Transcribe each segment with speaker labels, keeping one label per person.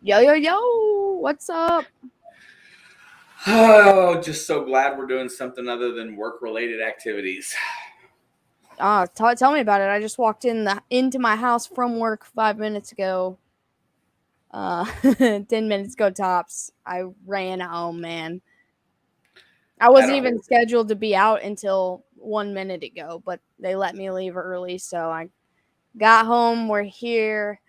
Speaker 1: Yo, yo, yo, what's up?
Speaker 2: Oh, just so glad we're doing something other than work-related activities.
Speaker 1: Tell me about it. I just walked into my house from work 5 minutes ago. 10 minutes ago tops. I ran home, man. I
Speaker 2: At
Speaker 1: wasn't
Speaker 2: a
Speaker 1: even scheduled to be out until 1 minute ago, but they let me leave early, so I got home. We're here.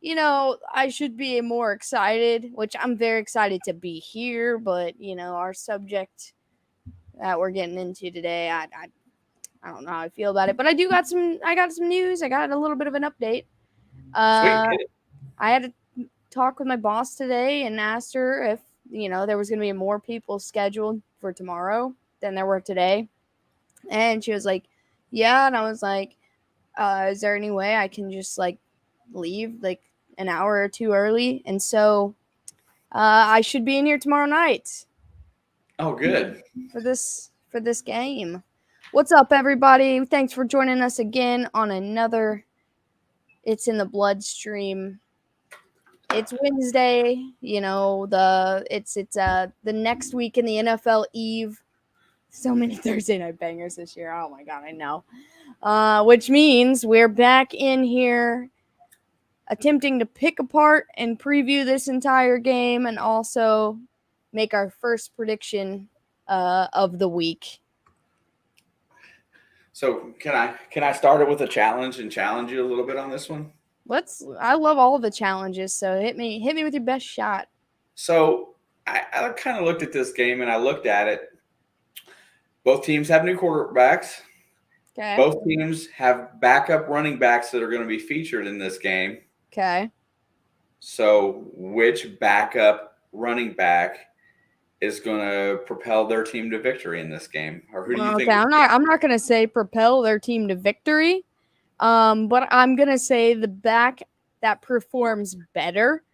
Speaker 1: I should be more excited, which I'm very excited to be here, but our subject that we're getting into today, I don't know how I feel about it, but I got some news. I got a little bit of an update.
Speaker 2: sweet.
Speaker 1: Uh, I had to talk with my boss today and asked her if there was going to be more people scheduled for tomorrow than there were today, and she was like, "Yeah," and I was like, "Is there any way I can just like leave like an hour or two early?" And so I should be in here tomorrow night
Speaker 2: Oh, good.
Speaker 1: for this game. What's up, everybody? Thanks for joining us again on another It's in the bloodstream. It's Wednesday, the next week in the NFL Eve. So many Thursday night bangers this year. Oh my god, I know. Which means we're back in here attempting to pick apart and preview this entire game and also make our first prediction of the week.
Speaker 2: So can I start it with a challenge and challenge you a little bit on this one?
Speaker 1: I love all of the challenges, so hit me with your best shot.
Speaker 2: So I kind of looked at this game and I looked at it. Both teams have new quarterbacks.
Speaker 1: Okay.
Speaker 2: Both teams have backup running backs that are going to be featured in this game.
Speaker 1: Okay.
Speaker 2: So which backup running back is going to propel their team to victory in this game, or who do you
Speaker 1: Okay,
Speaker 2: think?
Speaker 1: I'm not gonna say propel their team to victory. But I'm gonna say the back that performs better.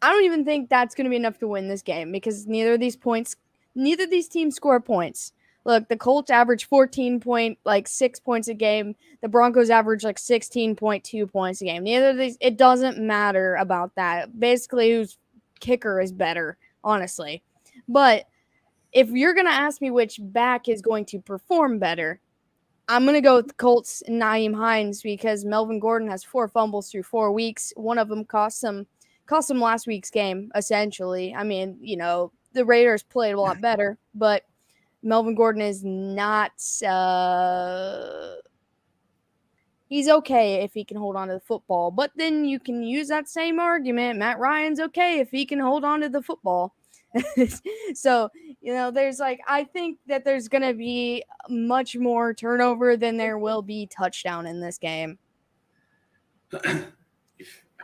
Speaker 1: I don't even think that's gonna be enough to win this game because neither of these teams score points. Look, the Colts average 14.6 points a game. The Broncos average like 16.2 points a game. Neither of these, it doesn't matter about that. Basically, whose kicker is better, honestly. But if you're gonna ask me which back is going to perform better, I'm going to go with the Colts and Nyheim Hines because Melvin Gordon has 4 fumbles through 4 weeks. One of them cost him last week's game, essentially. I mean, the Raiders played a lot better, but Melvin Gordon is not. He's okay if he can hold on to the football. But then you can use that same argument. Matt Ryan's okay if he can hold on to the football. So, I think that there's going to be much more turnover than there will be touchdown in this game.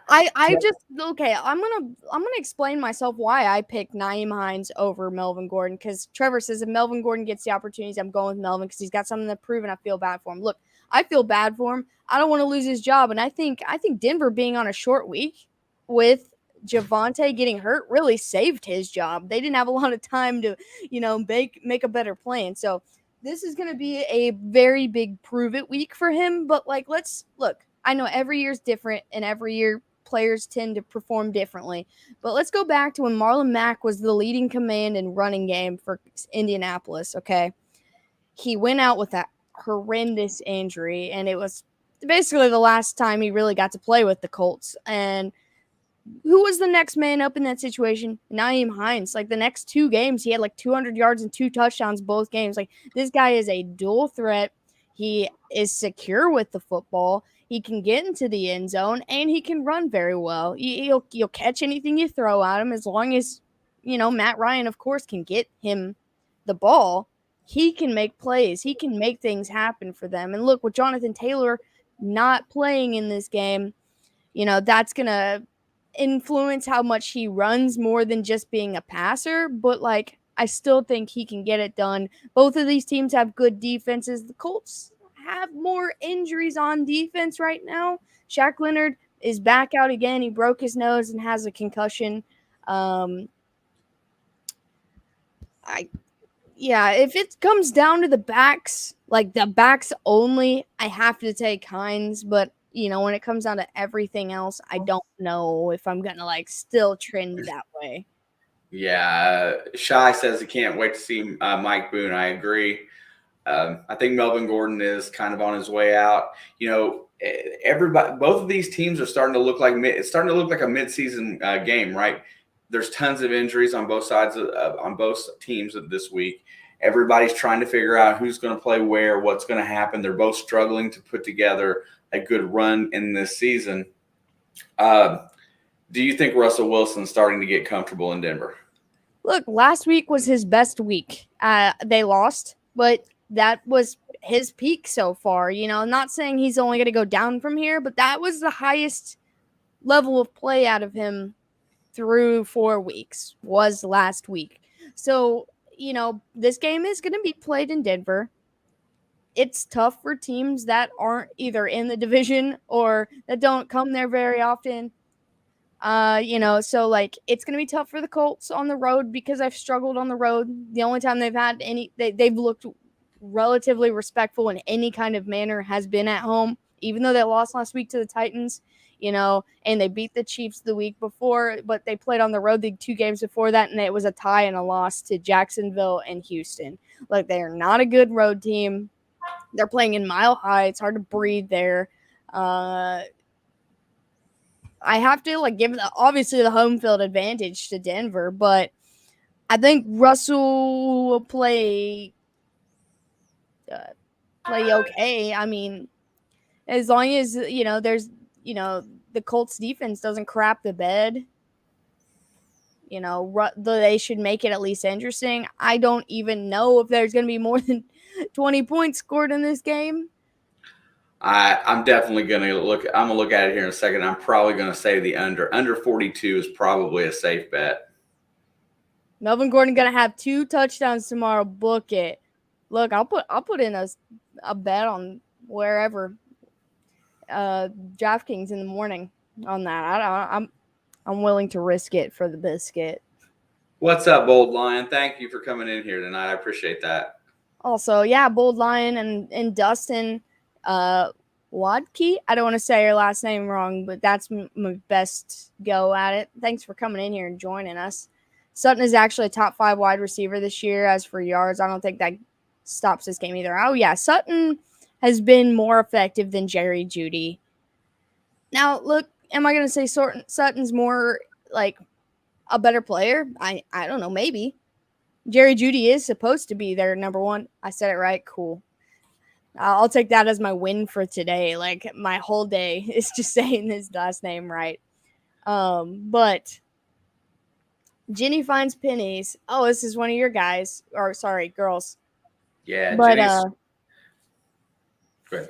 Speaker 1: I just okay. I'm gonna explain myself why I picked Nyheim Hines over Melvin Gordon because Trevor says if Melvin Gordon gets the opportunities, I'm going with Melvin because he's got something to prove, and I feel bad for him. Look, I feel bad for him. I don't want to lose his job, and I think Denver being on a short week with Javonte getting hurt really saved his job. They didn't have a lot of time to make a better plan. So this is going to be a very big prove it week for him. But let's look. I know every year's different, and every year players tend to perform differently. But let's go back to when Marlon Mack was the leading command in running game for Indianapolis, okay? He went out with that horrendous injury, and it was basically the last time he really got to play with the Colts. And who was the next man up in that situation? Nyheim Hines. Like the next 2 games, he had like 200 yards and 2 touchdowns both games. Like this guy is a dual threat. He is secure with the football. He can get into the end zone and he can run very well. You'll catch anything you throw at him as long as Matt Ryan, of course, can get him the ball. He can make plays. He can make things happen for them. And look, with Jonathan Taylor not playing in this game, that's gonna influence how much he runs more than just being a passer, but I still think he can get it done. Both of these teams have good defenses. The Colts have more injuries on defense right now. Shaq Leonard is back out again. He broke his nose and has a concussion. If it comes down to the backs, like the backs only, I have to take Hines, but when it comes down to everything else, I don't know if I'm gonna still trend that way.
Speaker 2: Yeah, Shy says he can't wait to see Mike Boone. I agree. I think Melvin Gordon is kind of on his way out. Everybody, both of these teams are starting to look like it's starting to look like a midseason game, right? There's tons of injuries on both sides on both teams of this week. Everybody's trying to figure out who's going to play where, what's going to happen. They're both struggling to put together a good run in this season. Do you think Russell Wilson's starting to get comfortable in Denver?
Speaker 1: Look, last week was his best week. They lost, but that was his peak so far. I'm not saying he's only going to go down from here, but that was the highest level of play out of him through 4 weeks was last week. So, this game is going to be played in Denver. It's tough for teams that aren't either in the division or that don't come there very often. So it's gonna be tough for the Colts on the road because I've struggled on the road. The only time they've had they've looked relatively respectful in any kind of manner has been at home, even though they lost last week to the Titans, and they beat the Chiefs the week before, but they played on the road the 2 games before that, and it was a tie and a loss to Jacksonville and Houston. They are not a good road team. They're playing in Mile High. It's hard to breathe there. I have to give obviously the home field advantage to Denver, but I think Russell will play okay. I mean, as long as there's the Colts defense doesn't crap the bed, they should make it at least interesting. I don't even know if there's going to be more than 20 points scored in this game.
Speaker 2: I'm definitely going to look. I'm going to look at it here in a second. I'm probably going to say the under. Under 42 is probably a safe bet.
Speaker 1: Melvin Gordon going to have 2 touchdowns tomorrow. Book it. Look, I'll put in a bet on wherever DraftKings in the morning on that. I'm willing to risk it for the biscuit.
Speaker 2: What's up, Bold Lion? Thank you for coming in here tonight. I appreciate that.
Speaker 1: Also, yeah, Bold Lion and Dustin Wadkey. I don't want to say your last name wrong, but that's my best go at it. Thanks for coming in here and joining us. Sutton is actually a top 5 wide receiver this year. As for yards, I don't think that stops this game either. Oh, yeah, Sutton has been more effective than Jerry Jeudy. Now, look, am I going to say Sutton's more a better player? I don't know, maybe. Jerry Jeudy is supposed to be their number 1. I said it right. Cool. I'll take that as my win for today. My whole day is just saying his last name right. But Jenny finds pennies. Oh, this is one of your guys. Or sorry, girls.
Speaker 2: Yeah,
Speaker 1: but
Speaker 2: Jenny's. Good.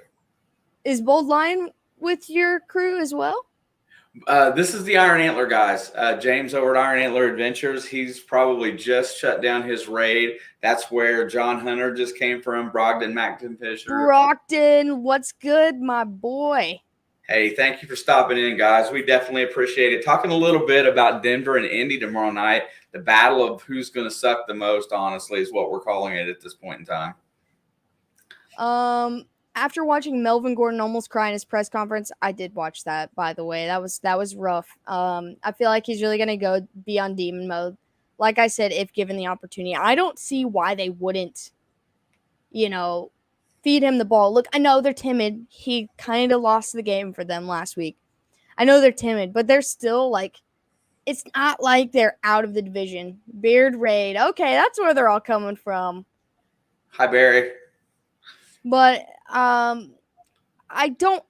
Speaker 1: Is Bold Lion with your crew as well?
Speaker 2: This is the Iron Antler guys. James over at Iron Antler Adventures. He's probably just shut down his raid. That's where John Hunter just came from. Brogdon McIntyre.
Speaker 1: Brogdon, what's good, my boy?
Speaker 2: Hey, thank you for stopping in, guys. We definitely appreciate it. Talking a little bit about Denver and Indy tomorrow night. The battle of who's going to suck the most, honestly, is what we're calling it at this point in time.
Speaker 1: After watching Melvin Gordon almost cry in his press conference, I did watch that, by the way. That was rough. I feel like he's really going to be on demon mode. Like I said, if given the opportunity. I don't see why they wouldn't, feed him the ball. Look, I know they're timid. He kind of lost the game for them last week. I know they're timid, but they're still it's not like they're out of the division. Beard raid. Okay, that's where they're all coming from.
Speaker 2: Hi, Barry.
Speaker 1: But I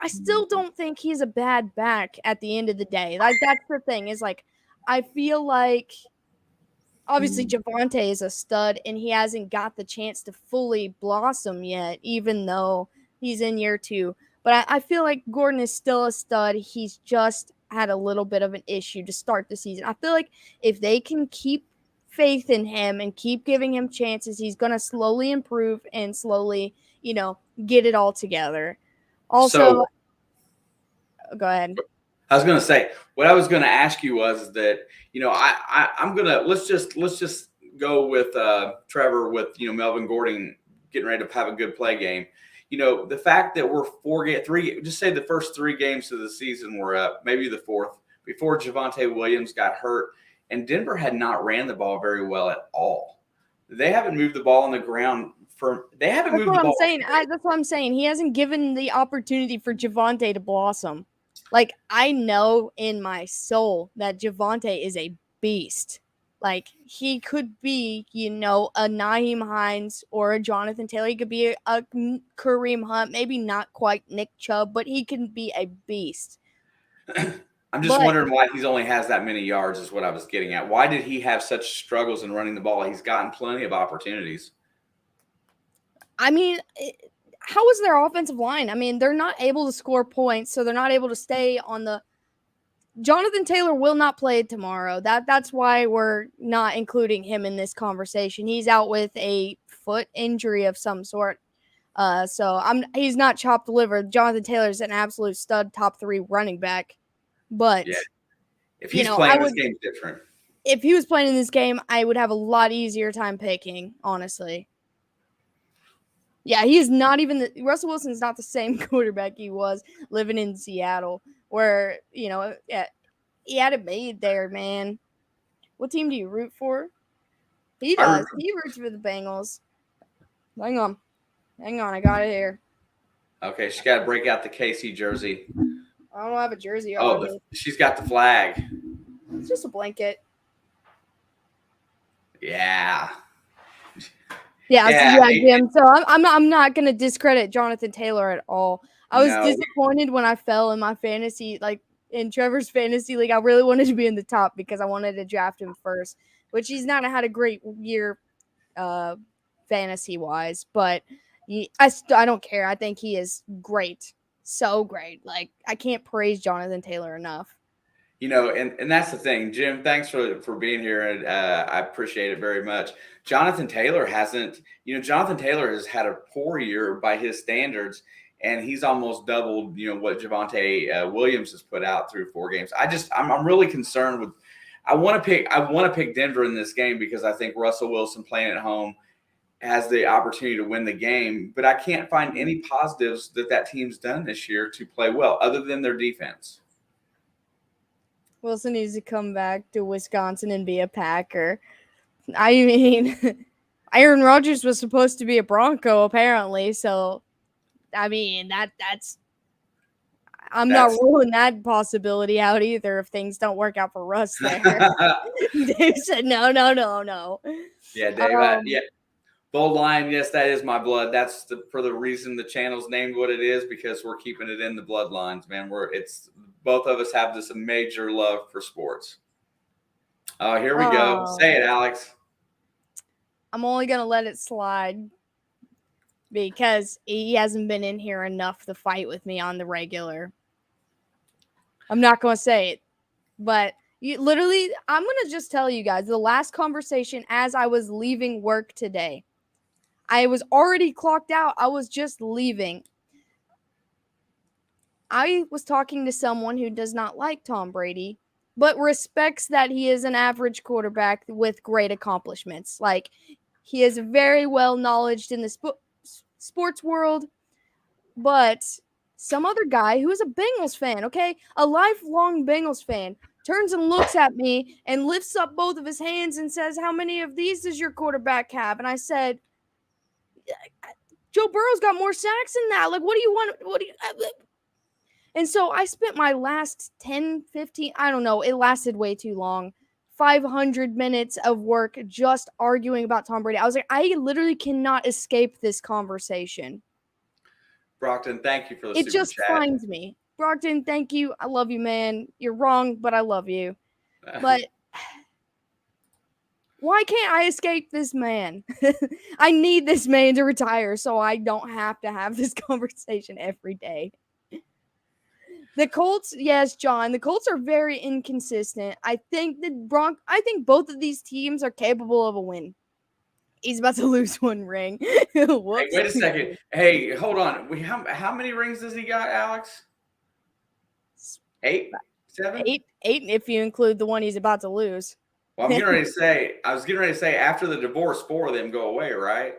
Speaker 1: still don't think he's a bad back at the end of the day. That's the thing is I feel like obviously Javonte is a stud and he hasn't got the chance to fully blossom yet, even though he's in year 2. But I feel like Gordon is still a stud. He's just had a little bit of an issue to start the season. I feel like if they can keep faith in him and keep giving him chances, he's going to slowly improve and slowly, get it all together. Also, go ahead.
Speaker 2: I was going to say, what I was going to ask you was that, I'm going to, let's just go with Trevor with, Melvin Gordon getting ready to have a good play game. The fact that we're just say the first 3 games of the season were up, maybe the fourth, before Javonte Williams got hurt, and Denver had not ran the ball very well at all. They haven't moved the ball on the ground That's what
Speaker 1: I'm saying. That's what I'm saying. He hasn't given the opportunity for Javonte to blossom. Like, I know in my soul that Javonte is a beast. Like, he could be, a Nyheim Hines or a Jonathan Taylor. He could be a Kareem Hunt, maybe not quite Nick Chubb, but he can be a beast.
Speaker 2: I'm just wondering why he only has that many yards is what I was getting at. Why did he have such struggles in running the ball? He's gotten plenty of opportunities.
Speaker 1: I mean, how is their offensive line? I mean, they're not able to score points, so they're not able to stay on the – Jonathan Taylor will not play tomorrow. That's why we're not including him in this conversation. He's out with a foot injury of some sort. He's not chopped liver. Jonathan Taylor's an absolute stud, top 3 running back. But
Speaker 2: if he's playing, this game's different.
Speaker 1: If he was playing in this game, I would have a lot easier time picking, honestly. Yeah, he is not even Russell Wilson's not the same quarterback he was living in Seattle, where he had it made there, man. What team do you root for? He does. He roots for the Bengals. Hang on, I got it here.
Speaker 2: Okay, she's got to break out the KC jersey.
Speaker 1: I don't have a jersey
Speaker 2: on. She's got the flag.
Speaker 1: It's just a blanket.
Speaker 2: Yeah.
Speaker 1: Yeah, Jim. So I'm not gonna discredit Jonathan Taylor at all. I was disappointed when I fell in my fantasy, like in Trevor's fantasy league. I really wanted to be in the top because I wanted to draft him first, which he's not had a great year, fantasy wise. But I don't care. I think he is great, so great. Like, I can't praise Jonathan Taylor enough.
Speaker 2: And that's the thing, Jim. Thanks for being here, and I appreciate it very much. Jonathan Taylor has had a poor year by his standards, and he's almost doubled, what Javonte Williams has put out through 4 games. I'm really concerned with. I want to pick Denver in this game because I think Russell Wilson playing at home has the opportunity to win the game, but I can't find any positives that team's done this year to play well, other than their defense.
Speaker 1: Wilson needs to come back to Wisconsin and be a Packer. I mean, Aaron Rodgers was supposed to be a Bronco, apparently. So, I mean, that's not ruling that possibility out either if things don't work out for Russ there. Dave said, no.
Speaker 2: Yeah, Dave. Bold line, yes, that is my blood. That's for the reason the channel's named what it is, because we're keeping it in the bloodlines, man. Both of us have this major love for sports. Here we go. Say it, Alex.
Speaker 1: I'm only going to let it slide because he hasn't been in here enough to fight with me on the regular. I'm not going to say it, but I'm going to just tell you guys the last conversation as I was leaving work today. I was already clocked out. I was just leaving. I was talking to someone who does not like Tom Brady, but respects that he is an average quarterback with great accomplishments. Like, he is very well knowledged in the sports world, but some other guy who is a Bengals fan, okay, a lifelong Bengals fan, turns and looks at me and lifts up both of his hands and says, "How many of these does your quarterback have?" And I said, "Joe Burrow's got more sacks than that. Like, what do you want? And so I spent my last 10, 15, I don't know, it lasted way too long, 500 minutes of work just arguing about Tom Brady. I was like, I literally cannot escape this conversation.
Speaker 2: Brockton, thank you for the super chat.
Speaker 1: It just finds me. Brockton, thank you. I love you, man. You're wrong, but I love you. But why can't I escape this man? I need this man to retire so I don't have to have this conversation every day. The Colts, yes, John. The Colts are very inconsistent. I think both of these teams are capable of a win. He's about to lose one ring.
Speaker 2: Hey, wait a second. Hey, hold on. How many rings does he got, Alex? 8? 7?
Speaker 1: 8 if you include the one he's about to lose.
Speaker 2: Well, I was getting ready to say, after the divorce, 4 of them go away, right?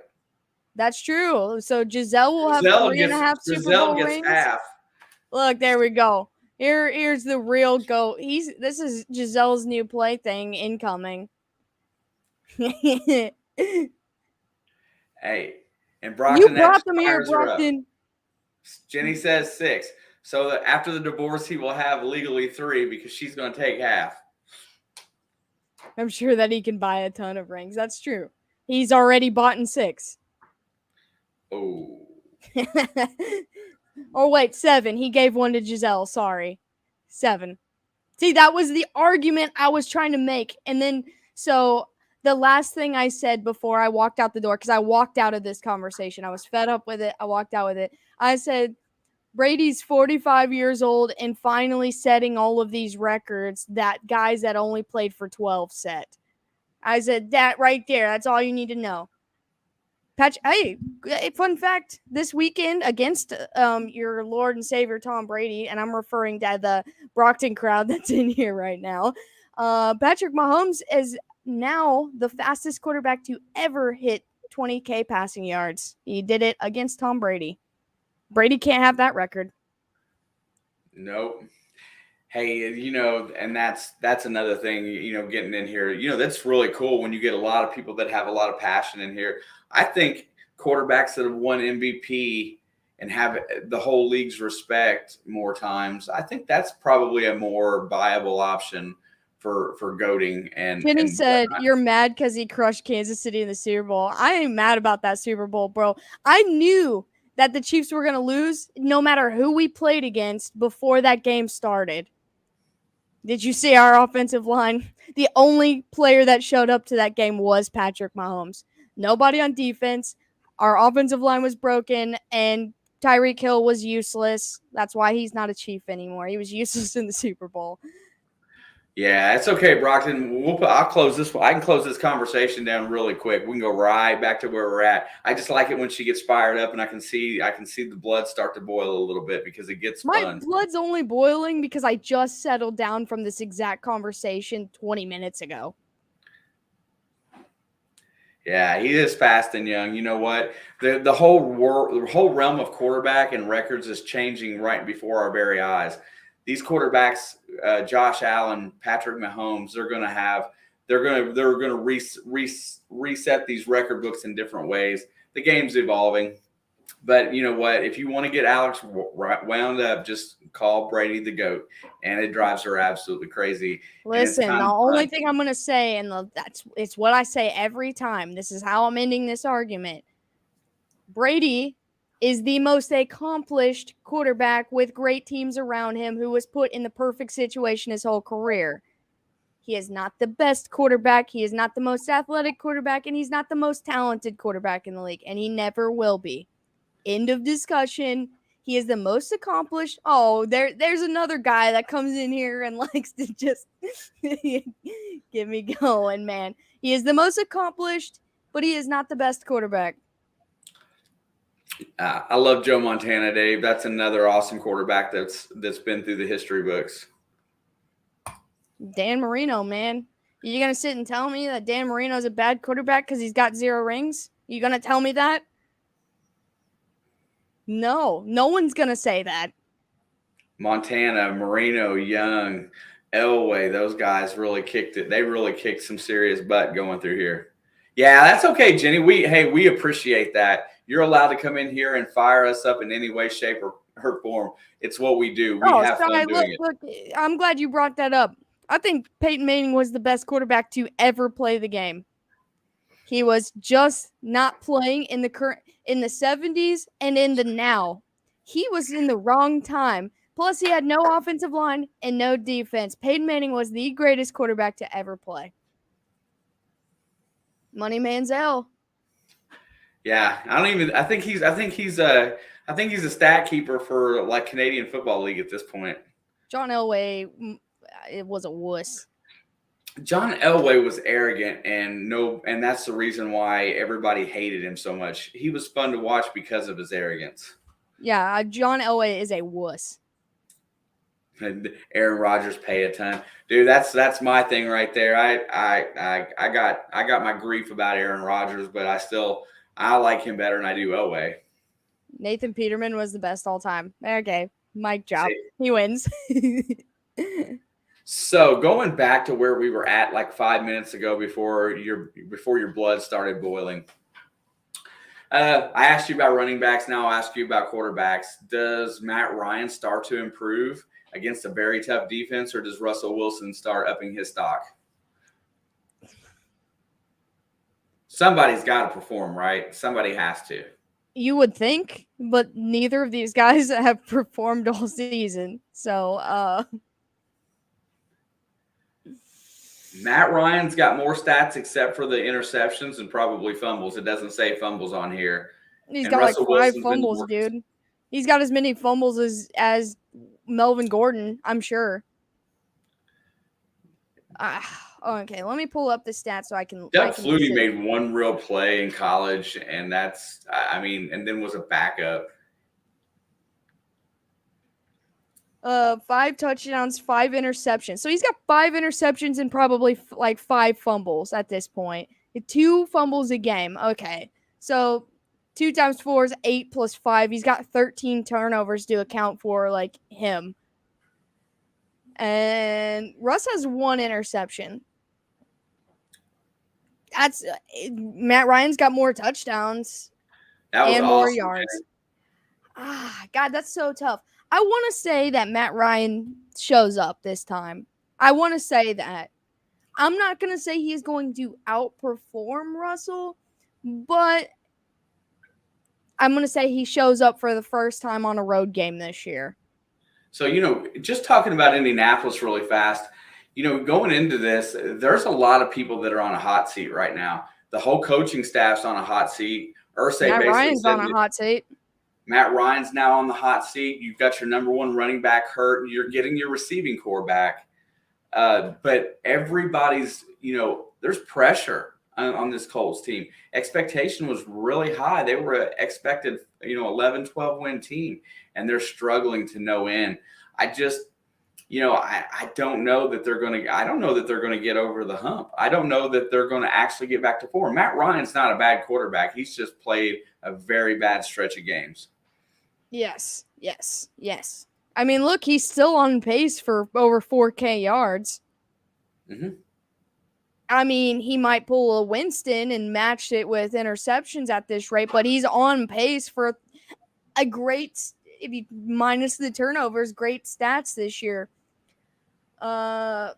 Speaker 1: That's true. So Giselle will have
Speaker 2: Giselle
Speaker 1: 3.5 Super
Speaker 2: Giselle
Speaker 1: Bowl
Speaker 2: gets
Speaker 1: rings.
Speaker 2: half.
Speaker 1: Look, there we go. Here's the real GOAT. This is Giselle's new plaything incoming.
Speaker 2: Hey, and
Speaker 1: You
Speaker 2: Brockton
Speaker 1: brought them here,
Speaker 2: fires her up.
Speaker 1: Brockton.
Speaker 2: Jenny says 6. So that after the divorce, he will have legally 3 because she's going to take half.
Speaker 1: I'm sure that he can buy a ton of rings. That's true. He's already bought in 6.
Speaker 2: Oh.
Speaker 1: Oh, wait, 7. He gave one to Giselle. Sorry. 7. See, that was the argument I was trying to make. And then, so the last thing I said before I walked out the door, because I walked out of this conversation, I was fed up with it. I walked out with it. I said, Brady's 45 years old and finally setting all of these records that guys that only played for 12 set. I said, that right there, that's all you need to know. Hey, fun fact, this weekend against your Lord and Savior Tom Brady, and I'm referring to the Brockton crowd that's in here right now, Patrick Mahomes is now the fastest quarterback to ever hit 20K passing yards. He did it against Tom Brady. Brady can't have that record.
Speaker 2: Nope. Hey, and that's another thing, getting in here, that's really cool when you get a lot of people that have a lot of passion in here. I think quarterbacks that have won MVP and have the whole league's respect more times, I think that's probably a more viable option for goating. And
Speaker 1: Kenny said, you're mad because he crushed Kansas City in the Super Bowl. I ain't mad about that Super Bowl, bro. I knew that the Chiefs were going to lose no matter who we played against before that game started. Did you see our offensive line? The only player that showed up to that game was Patrick Mahomes. Nobody on defense. Our offensive line was broken, and Tyreek Hill was useless. That's why he's not a Chief anymore. He was useless in the Super Bowl.
Speaker 2: Yeah, it's okay, Brockton. I'll close this. I can close this conversation down really quick. We can go right back to where we're at. I just like it when she gets fired up, and I can see the blood start to boil a little bit because it gets
Speaker 1: My
Speaker 2: fun.
Speaker 1: blood's only boiling because I just settled down from this exact conversation 20 minutes ago.
Speaker 2: Yeah, he is fast and young. You know what? The whole realm of quarterback and records is changing right before our very eyes. These quarterbacks, Josh Allen, Patrick Mahomes, they're going to reset these record books in different ways. The game's evolving, but you know what? If you want to get Alex wound up, just call Brady the GOAT, and it drives her absolutely crazy.
Speaker 1: Listen, the only thing I'm going to say, and it's what I say every time. This is how I'm ending this argument. Brady is the most accomplished quarterback with great teams around him who was put in the perfect situation his whole career. He is not the best quarterback. He is not the most athletic quarterback, and he's not the most talented quarterback in the league, and he never will be. End of discussion. He is the most accomplished. Oh, there's another guy that comes in here and likes to just get me going, man. He is the most accomplished, but he is not the best quarterback.
Speaker 2: I love Joe Montana, Dave. That's another awesome quarterback that's been through the history books.
Speaker 1: Dan Marino, man. You going to sit and tell me that Dan Marino is a bad quarterback because he's got 0 rings? You going to tell me that? No one's going to say that.
Speaker 2: Montana, Marino, Young, Elway, those guys really kicked it. They really kicked some serious butt going through here. Yeah, that's okay, Jenny. We appreciate that. You're allowed to come in here and fire us up in any way, shape, or form. It's what we do. We have fun doing it.
Speaker 1: Look, I'm glad you brought that up. I think Peyton Manning was the best quarterback to ever play the game. He was just not playing in the 70s and in the now. He was in the wrong time. Plus, he had no offensive line and no defense. Peyton Manning was the greatest quarterback to ever play. Money Manziel.
Speaker 2: Yeah, I think he's a stat keeper for like Canadian Football League at this point.
Speaker 1: John Elway, it was a wuss.
Speaker 2: John Elway was arrogant and that's the reason why everybody hated him so much. He was fun to watch because of his arrogance.
Speaker 1: Yeah, John Elway is a wuss.
Speaker 2: And Aaron Rodgers pay a ton, dude. That's my thing right there. I got my grief about Aaron Rodgers, but I still I like him better than I do Elway.
Speaker 1: Nathan Peterman was the best all time. Okay, mic drop.
Speaker 2: See?
Speaker 1: He wins.
Speaker 2: So going back to where we were at like 5 minutes ago before your blood started boiling. I asked you about running backs. Now I'll ask you about quarterbacks. Does Matt Ryan start to improve against a very tough defense, or does Russell Wilson start upping his stock? Somebody's got to perform, right? Somebody has to.
Speaker 1: You would think, but neither of these guys have performed all season. So,
Speaker 2: Matt Ryan's got more stats except for the interceptions and probably fumbles. It doesn't say fumbles on here.
Speaker 1: he's
Speaker 2: And
Speaker 1: got
Speaker 2: Russell
Speaker 1: like 5
Speaker 2: Wilson's
Speaker 1: fumbles, dude. He's got as many fumbles as Melvin Gordon, I'm sure. Okay, let me pull up the stats so I can.
Speaker 2: Doug Flutie made one real play in college, and and then was a backup.
Speaker 1: 5 touchdowns, 5 interceptions. So he's got 5 interceptions and probably like 5 fumbles at this point. 2 fumbles a game. Okay. So 2 times 4 is 8 plus 5. He's got 13 turnovers to account for like him. And Russ has 1 interception. That's Matt Ryan's got more touchdowns and more yards. Man. God, that's so tough. I want to say that Matt Ryan shows up this time. I want to say that. I'm not going to say he's going to outperform Russell, but I'm going to say he shows up for the first time on a road game this year.
Speaker 2: So, just talking about Indianapolis really fast, going into this, there's a lot of people that are on a hot seat right now. The whole coaching staff's on a hot seat.
Speaker 1: Matt Ryan's on a hot seat.
Speaker 2: Matt Ryan's now on the hot seat. You've got your number 1 running back hurt, and you're getting your receiving core back. But everybody's, there's pressure on this Colts team. Expectation was really high. They were expected, 11, 12 win team, and they're struggling to no end. I just, I don't know that they're going to get over the hump. I don't know that they're going to actually get back to form. Matt Ryan's not a bad quarterback. He's just played a very bad stretch of games.
Speaker 1: Yes. I mean, look, he's still on pace for over 4K yards.
Speaker 2: Mm-hmm.
Speaker 1: I mean, he might pull a Winston and match it with interceptions at this rate, but he's on pace for a great, if you minus the turnovers, great stats this year. But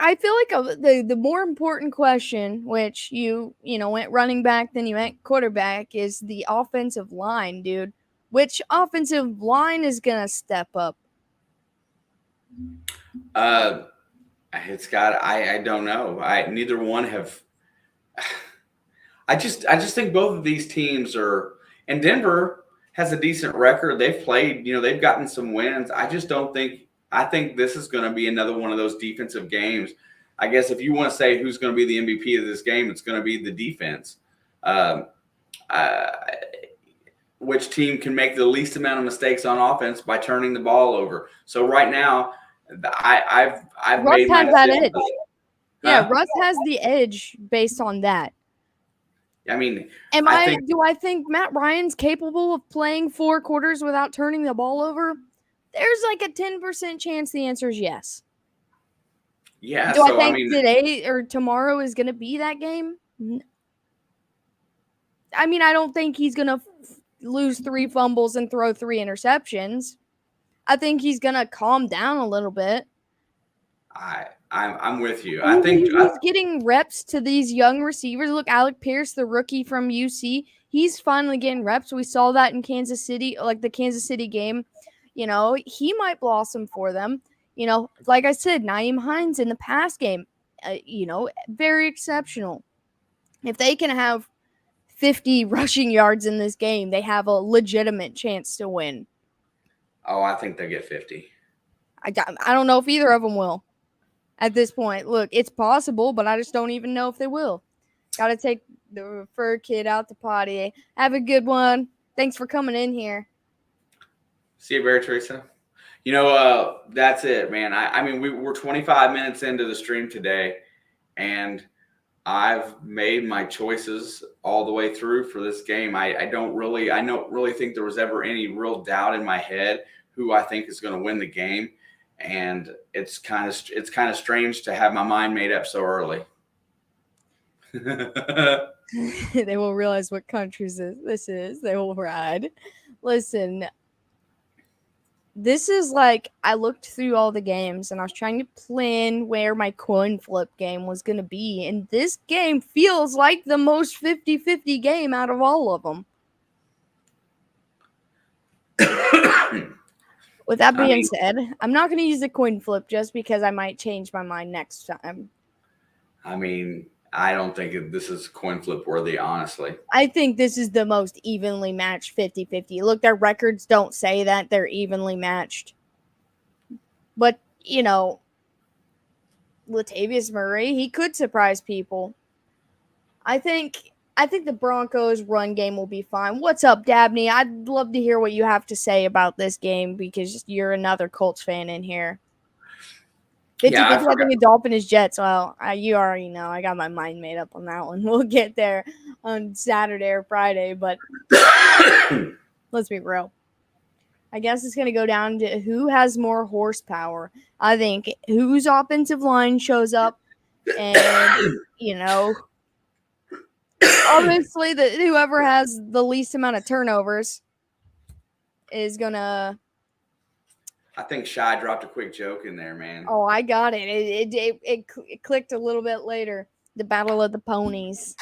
Speaker 1: I feel like the more important question, which you went running back, then you went quarterback, is the offensive line, dude. Which offensive line is gonna step up?
Speaker 2: It's got. I don't know. Neither one have. I just think both of these teams are. And Denver has a decent record. They've played. They've gotten some wins. I just don't think. I think this is going to be another one of those defensive games. I guess if you want to say who's going to be the MVP of this game, it's going to be the defense. Which team can make the least amount of mistakes on offense by turning the ball over? So right now, I've
Speaker 1: Russ
Speaker 2: made
Speaker 1: has that edge. Yeah, Russ has the edge based on that.
Speaker 2: I mean,
Speaker 1: do I think Matt Ryan's capable of playing 4 quarters without turning the ball over? There's like a 10% chance the answer is yes.
Speaker 2: Yeah.
Speaker 1: Do I think today or tomorrow is going to be that game? I mean, I don't think he's going to lose 3 fumbles and throw 3 interceptions. I think he's going to calm down a little bit.
Speaker 2: I'm with you.
Speaker 1: I think he's getting reps to these young receivers. Look, Alec Pierce, the rookie from UC, he's finally getting reps. We saw that in Kansas City, like the Kansas City game. He might blossom for them. Like I said, Nyheim Hines in the pass game, very exceptional. If they can have 50 rushing yards in this game, they have a legitimate chance to win.
Speaker 2: Oh, I think they get 50.
Speaker 1: I don't know if either of them will. At this point, look, it's possible, but I just don't even know if they will. Got to take the fur kid out to potty. Have a good one. Thanks for coming in here.
Speaker 2: See you, Barry Teresa. That's it, man. I mean, we're 25 minutes into the stream today, and I've made my choices all the way through for this game. I don't really think there was ever any real doubt in my head who I think is going to win the game, and it's kind of strange to have my mind made up so early.
Speaker 1: They will realize what countries this is. They will ride. Listen, this is like I looked through all the games and I was trying to plan where my coin flip game was going to be. And this game feels like the most 50-50 game out of all of them. With that being said, I'm not going to use the coin flip just because I might change my mind next time.
Speaker 2: I mean, I don't think this is coin flip worthy, honestly.
Speaker 1: I think this is the most evenly matched 50-50. Look, their records don't say that they're evenly matched. But, you know, Latavius Murray, he could surprise people. I think the Broncos run game will be fine. What's up, Dabney? I'd love to hear what you have to say about this game because you're another Colts fan in here. 50-50, I think a Dolphin is Jets. Well, you already know. I got my mind made up on that one. We'll get there on Saturday or Friday, but let's be real. I guess it's going to go down to who has more horsepower. I think whose offensive line shows up and, you know, obviously whoever has the least amount of turnovers is going to.
Speaker 2: I think Shy dropped a quick joke in there, man.
Speaker 1: Oh, I got it. It clicked a little bit later. The Battle of the Ponies.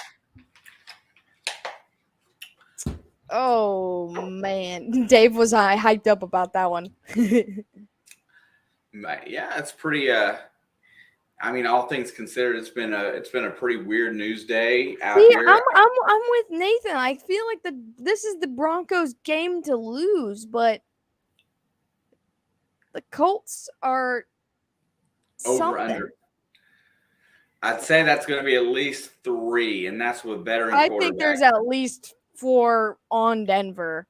Speaker 1: Oh, man. Dave was hyped up about that one.
Speaker 2: Yeah, it's pretty. I mean, all things considered, it's been a pretty weird news day out here.
Speaker 1: I'm with Nathan. I feel like this is the Broncos' game to lose, but the Colts are
Speaker 2: over under. I'd say that's going to be at least 3, and that's with veteran quarterback.
Speaker 1: I think there's at least 4 on Denver.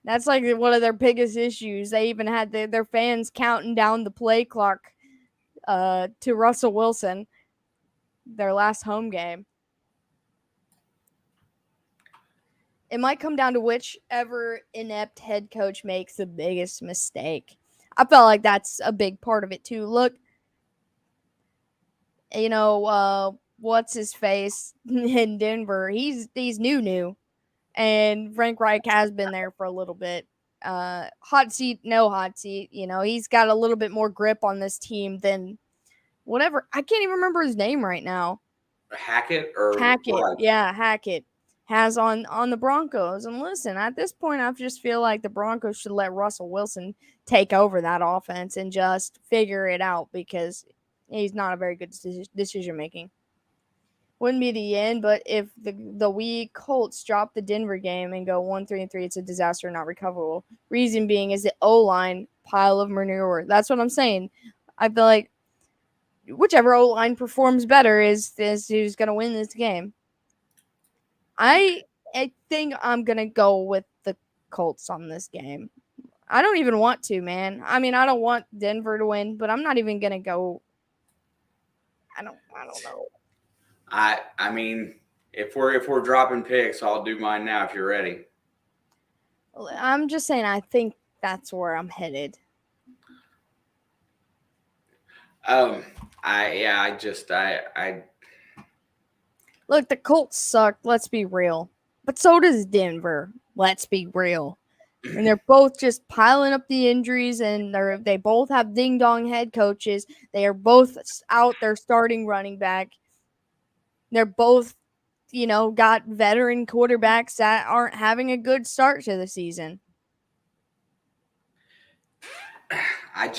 Speaker 1: That's like one of their biggest issues. They even had their fans counting down the play clock to Russell Wilson, their last home game. It might come down to whichever inept head coach makes the biggest mistake. I felt like that's a big part of it too. Look, you know, what's his face in Denver? He's new. And Frank Reich has been there for a little bit. Hot seat, no hot seat. You know, he's got a little bit more grip on this team than whatever. I can't even remember his name right now.
Speaker 2: Hackett.
Speaker 1: What? Yeah, Hackett has on the Broncos. And listen, at this point, I just feel like the Broncos should let Russell Wilson take over that offense and just figure it out because he's not a very good decision making. Wouldn't be the end, but if the wee Colts drop the Denver game and go 1-3-3, it's a disaster, not recoverable. Reason being is the O-line pile of manure. That's what I'm saying. I feel like whichever O-line performs better is who's going to win this game. I think I'm going to go with the Colts on this game. I don't even want to, man. I mean, I don't want Denver to win, but I'm not even going to go. I don't know.
Speaker 2: I mean, if we're dropping picks, I'll do mine now if you're ready.
Speaker 1: I'm just saying I think that's where I'm headed.
Speaker 2: I
Speaker 1: look, the Colts suck, let's be real. But so does Denver. Let's be real. And they're both just piling up the injuries, and they both have ding-dong head coaches. They are both out their starting running back. They're both, you know, got veteran quarterbacks that aren't having a good start to the season.
Speaker 2: I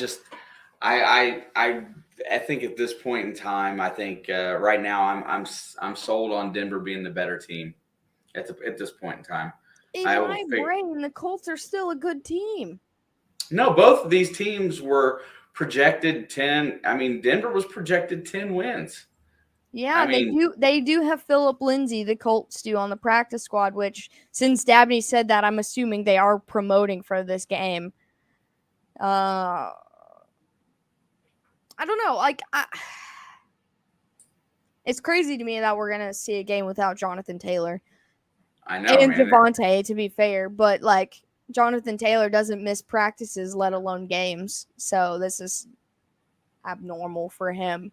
Speaker 2: think at this point in time, I think right now I'm sold on Denver being the better team at this point in time.
Speaker 1: In my brain, the Colts are still a good team.
Speaker 2: No, both of these teams were projected 10. I mean, Denver was projected 10 wins.
Speaker 1: Yeah, they do have Phillip Lindsay, the Colts do, on the practice squad, which since Dabney said that, I'm assuming they are promoting for this game. I don't know. Like, It's crazy to me that we're gonna see a game without Jonathan Taylor.
Speaker 2: I know,
Speaker 1: And
Speaker 2: man.
Speaker 1: Devontae, to be fair, but like Jonathan Taylor doesn't miss practices, let alone games. So this is abnormal for him.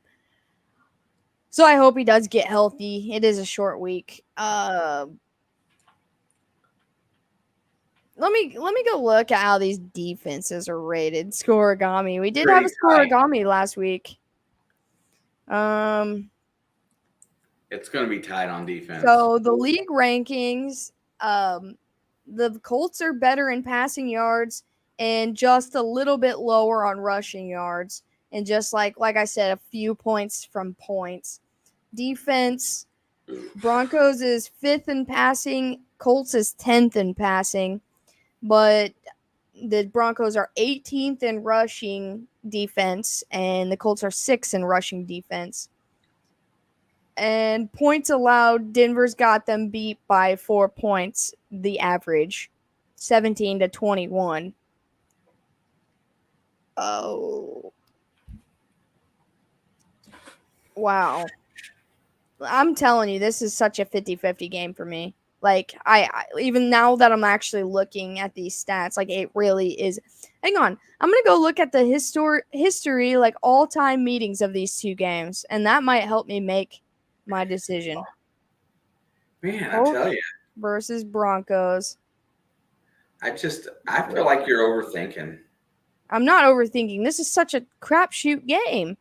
Speaker 1: So I hope he does get healthy. It is a short week. Let me go look at how these defenses are rated. Scoregami. We did have a scoregami last week.
Speaker 2: It's going to be tight on defense.
Speaker 1: So the league rankings, the Colts are better in passing yards and just a little bit lower on rushing yards, and just like I said, a few points from points. Defense, Broncos is 5th in passing, Colts is 10th in passing, but the Broncos are 18th in rushing defense, and the Colts are 6th in rushing defense. And points allowed, Denver's got them beat by 4 points, the average, 17-21. Oh. Wow. I'm telling you, this is such a 50-50 game for me. Like, I even now that I'm actually looking at these stats, like, it really is. Hang on. I'm going to go look at the history, like, all-time meetings of these two games, and that might help me make my decision.
Speaker 2: Man, I tell you.
Speaker 1: Versus Broncos.
Speaker 2: I feel like you're overthinking.
Speaker 1: I'm not overthinking. This is such a crapshoot game.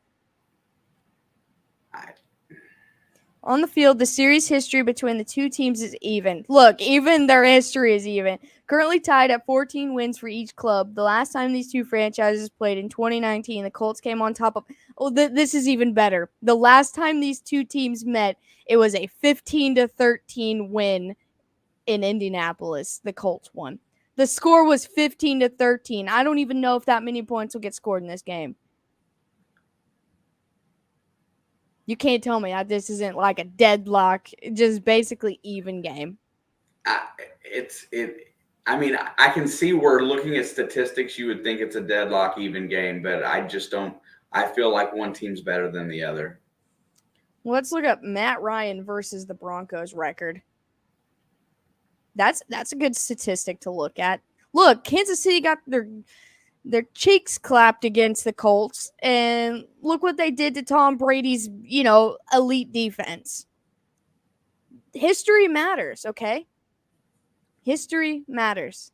Speaker 1: On the field, the series history between the two teams is even. Look, even their history is even. Currently tied at 14 wins for each club. The last time these two franchises played in 2019, the Colts came on top of... Oh, this is even better. The last time these two teams met, it was a 15-13 win in Indianapolis. The Colts won. The score was 15-13. I don't even know if that many points will get scored in this game. You can't tell me that this isn't like a deadlock, just basically even game.
Speaker 2: I mean, I can see where looking at statistics, you would think it's a deadlock even game, but I just don't. I feel like one team's better than the other.
Speaker 1: Let's look up Matt Ryan versus the Broncos record. That's a good statistic to look at. Look, Kansas City got their cheeks clapped against the Colts, and look what they did to Tom Brady's, elite defense. History matters, okay? History matters.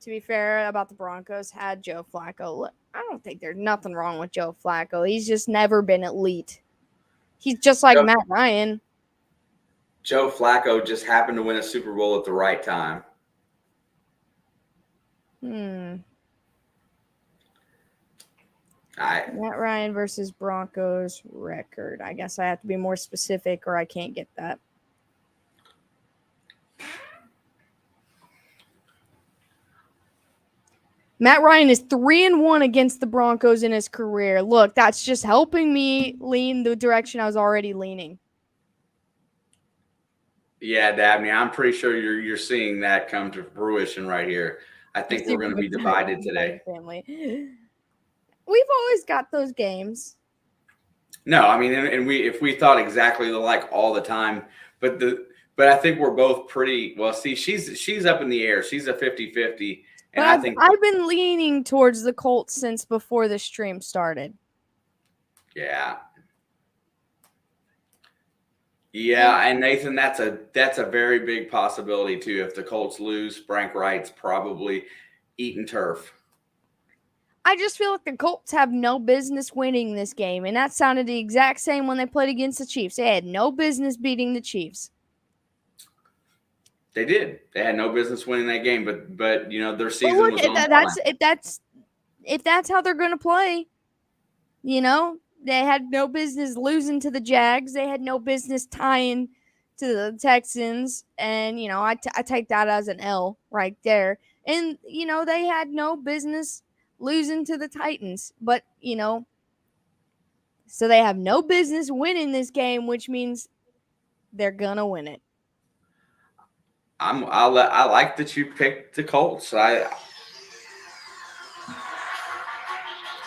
Speaker 1: To be fair about the Broncos, had Joe Flacco. I don't think there's nothing wrong with Joe Flacco. He's just never been elite. He's just like Matt Ryan.
Speaker 2: Joe Flacco just happened to win a Super Bowl at the right time.
Speaker 1: Matt Ryan versus Broncos record. I guess I have to be more specific or I can't get that. Matt Ryan is 3-1 against the Broncos in his career. Look, that's just helping me lean the direction I was already leaning.
Speaker 2: Yeah, Dabney, I'm pretty sure you're seeing that come to fruition right here. I think we're going to be divided today.
Speaker 1: Family. We've always got those games.
Speaker 2: No, I mean, and if we thought exactly alike all the time, but I think we're both pretty well. See, she's up in the air. She's a 50-50. And I think
Speaker 1: I've been leaning towards the Colts since before the stream started.
Speaker 2: Yeah. Yeah, and Nathan, that's a very big possibility too. If the Colts lose, Frank Wright's probably eating turf.
Speaker 1: I just feel like the Colts have no business winning this game, and that sounded the exact same when they played against the Chiefs. They had no business beating the Chiefs.
Speaker 2: They did. They had no business winning that game, but their season was on
Speaker 1: if that's how they're going to play. They had no business losing to the Jags. They had no business tying to the Texans, and I take that as an L right there. And they had no business losing to the Titans, but so they have no business winning this game, which means they're gonna win it.
Speaker 2: I like that you picked the Colts.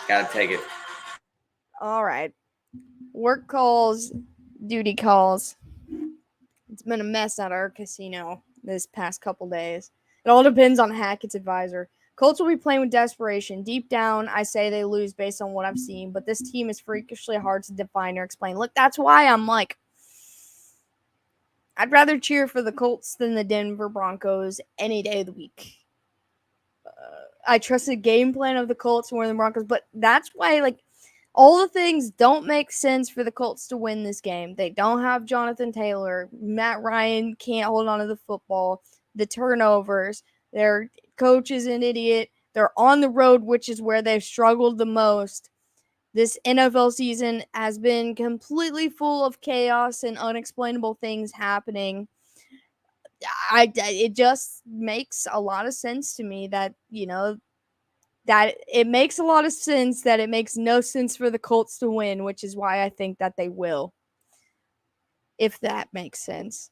Speaker 2: Gotta take it.
Speaker 1: All right. Work calls, duty calls. It's been a mess at our casino this past couple days. It all depends on Hackett's advisor. Colts will be playing with desperation. Deep down, I say they lose based on what I've seen, but this team is freakishly hard to define or explain. Look, that's why I'm like, I'd rather cheer for the Colts than the Denver Broncos any day of the week. I trust the game plan of the Colts more than the Broncos, but that's why, like, all the things don't make sense for the Colts to win this game. They don't have Jonathan Taylor. Matt Ryan can't hold on to the football. The turnovers. Their coach is an idiot. They're on the road, which is where they've struggled the most. This NFL season has been completely full of chaos and unexplainable things happening. It just makes a lot of sense to me that, that it makes a lot of sense that it makes no sense for the Colts to win, which is why I think that they will. If that makes sense.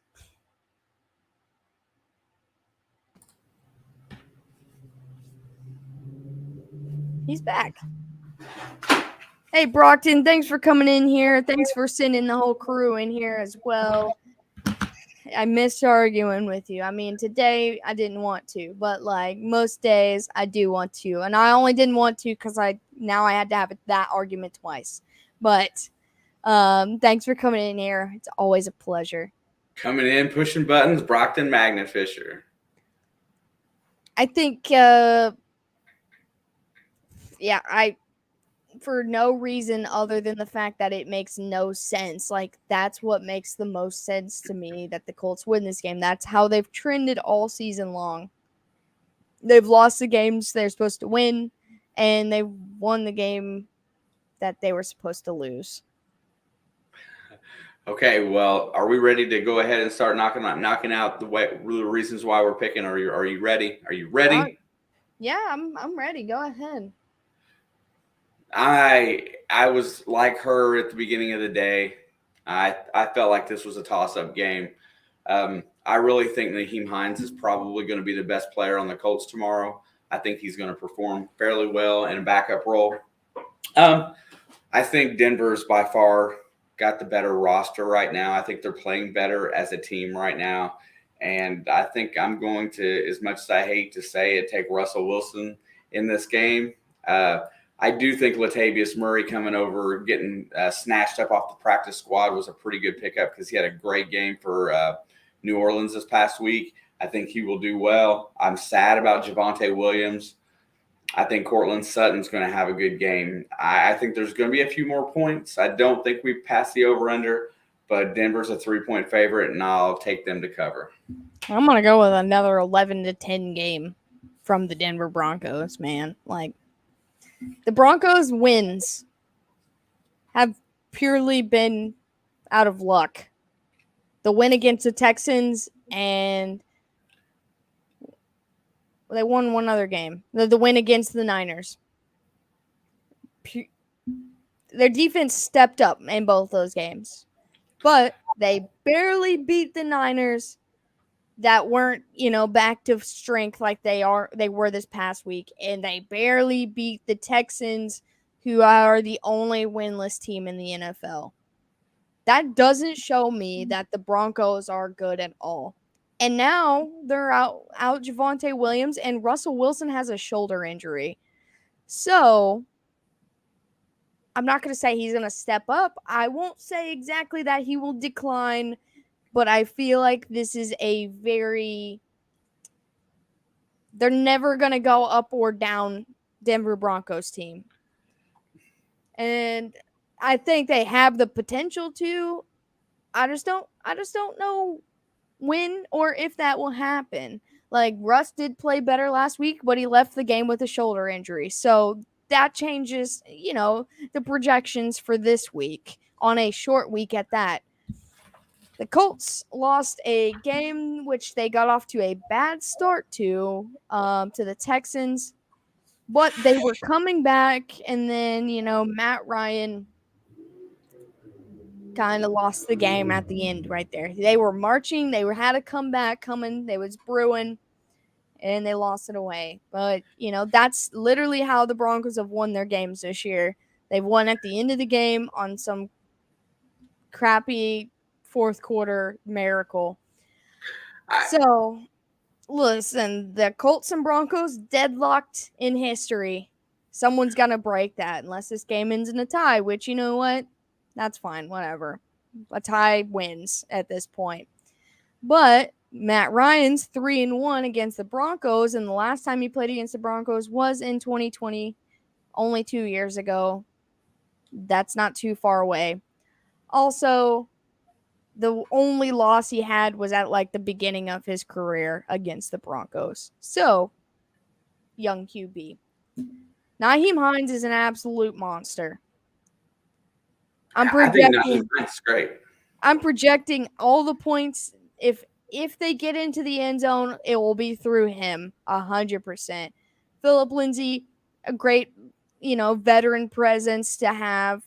Speaker 1: He's back. Hey, Brockton, thanks for coming in here. Thanks for sending the whole crew in here as well. I missed arguing with you. I mean, today I didn't want to, but like most days I do want to. And I only didn't want to because I had to have that argument twice. But thanks for coming in here. It's always a pleasure.
Speaker 2: Coming in, pushing buttons, Brockton Magnafisher.
Speaker 1: I think, for no reason other than the fact that it makes no sense. Like, that's what makes the most sense to me, that the Colts win this game. That's how they've trended all season long. They've lost the games they're supposed to win, and they've won the game that they were supposed to lose.
Speaker 2: Okay, well, are we ready to go ahead and start knocking out the reasons why we're picking? Are you ready? Are you ready?
Speaker 1: Yeah, I'm ready. Go ahead.
Speaker 2: I was like her at the beginning of the day. I felt like this was a toss-up game. I really think Nyheim Hines is probably going to be the best player on the Colts tomorrow. I think he's going to perform fairly well in a backup role. I think Denver's by far got the better roster right now. I think they're playing better as a team right now. And I think I'm going to, as much as I hate to say it, take Russell Wilson in this game. I do think Latavius Murray coming over, getting snatched up off the practice squad was a pretty good pickup because he had a great game for New Orleans this past week. I think he will do well. I'm sad about Javonte Williams. I think Cortland Sutton's going to have a good game. I think there's going to be a few more points. I don't think we've passed the over-under, but Denver's a 3-point favorite, and I'll take them to cover.
Speaker 1: I'm going to go with another 11-10 game from the Denver Broncos, man. Like, the Broncos' wins have purely been out of luck. The win against the Texans, and they won one other game. The win against the Niners. Their defense stepped up in both those games. But they barely beat the Niners that weren't, back to strength like they were this past week. And they barely beat the Texans, who are the only winless team in the NFL. That doesn't show me that the Broncos are good at all. And now they're out Javonte Williams, and Russell Wilson has a shoulder injury. So I'm not going to say he's going to step up. I won't say exactly that he will decline, but I feel like this is they're never going to go up or down Denver Broncos team. And I think they have the potential to. I just don't know when or if that will happen. Like, Russ did play better last week, but he left the game with a shoulder injury. So that changes, the projections for this week on a short week at that. The Colts lost a game which they got off to a bad start to the Texans, but they were coming back, and then, Matt Ryan kind of lost the game at the end right there. They were marching. They had a comeback coming. They was brewing. and they lost it away. But, that's literally how the Broncos have won their games this year. They've won at the end of the game on some crappy fourth quarter miracle. So, listen, the Colts and Broncos deadlocked in history. Someone's going to break that unless this game ends in a tie, which, you know what? That's fine, whatever. A tie wins at this point. But Matt Ryan's 3-1 against the Broncos, and the last time he played against the Broncos was in 2020, only 2 years ago. That's not too far away. Also, the only loss he had was at the beginning of his career against the Broncos. So, young QB. Nyheim Hines is an absolute monster.
Speaker 2: I think Nyheim Hines is great.
Speaker 1: I'm projecting all the points. If they get into the end zone, it will be through him 100%. Phillip Lindsay, a great, veteran presence to have.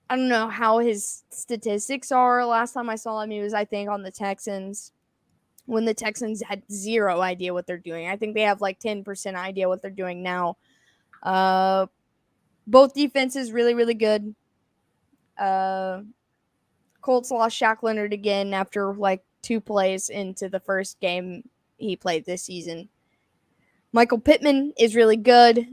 Speaker 1: I don't know how his statistics are. Last time I saw him, he was, I think, on the Texans when the Texans had zero idea what they're doing. I think they have 10% idea what they're doing now. Both defenses really, really good. Colts lost Shaq Leonard again after 2 plays into the first game he played this season. Michael Pittman is really good.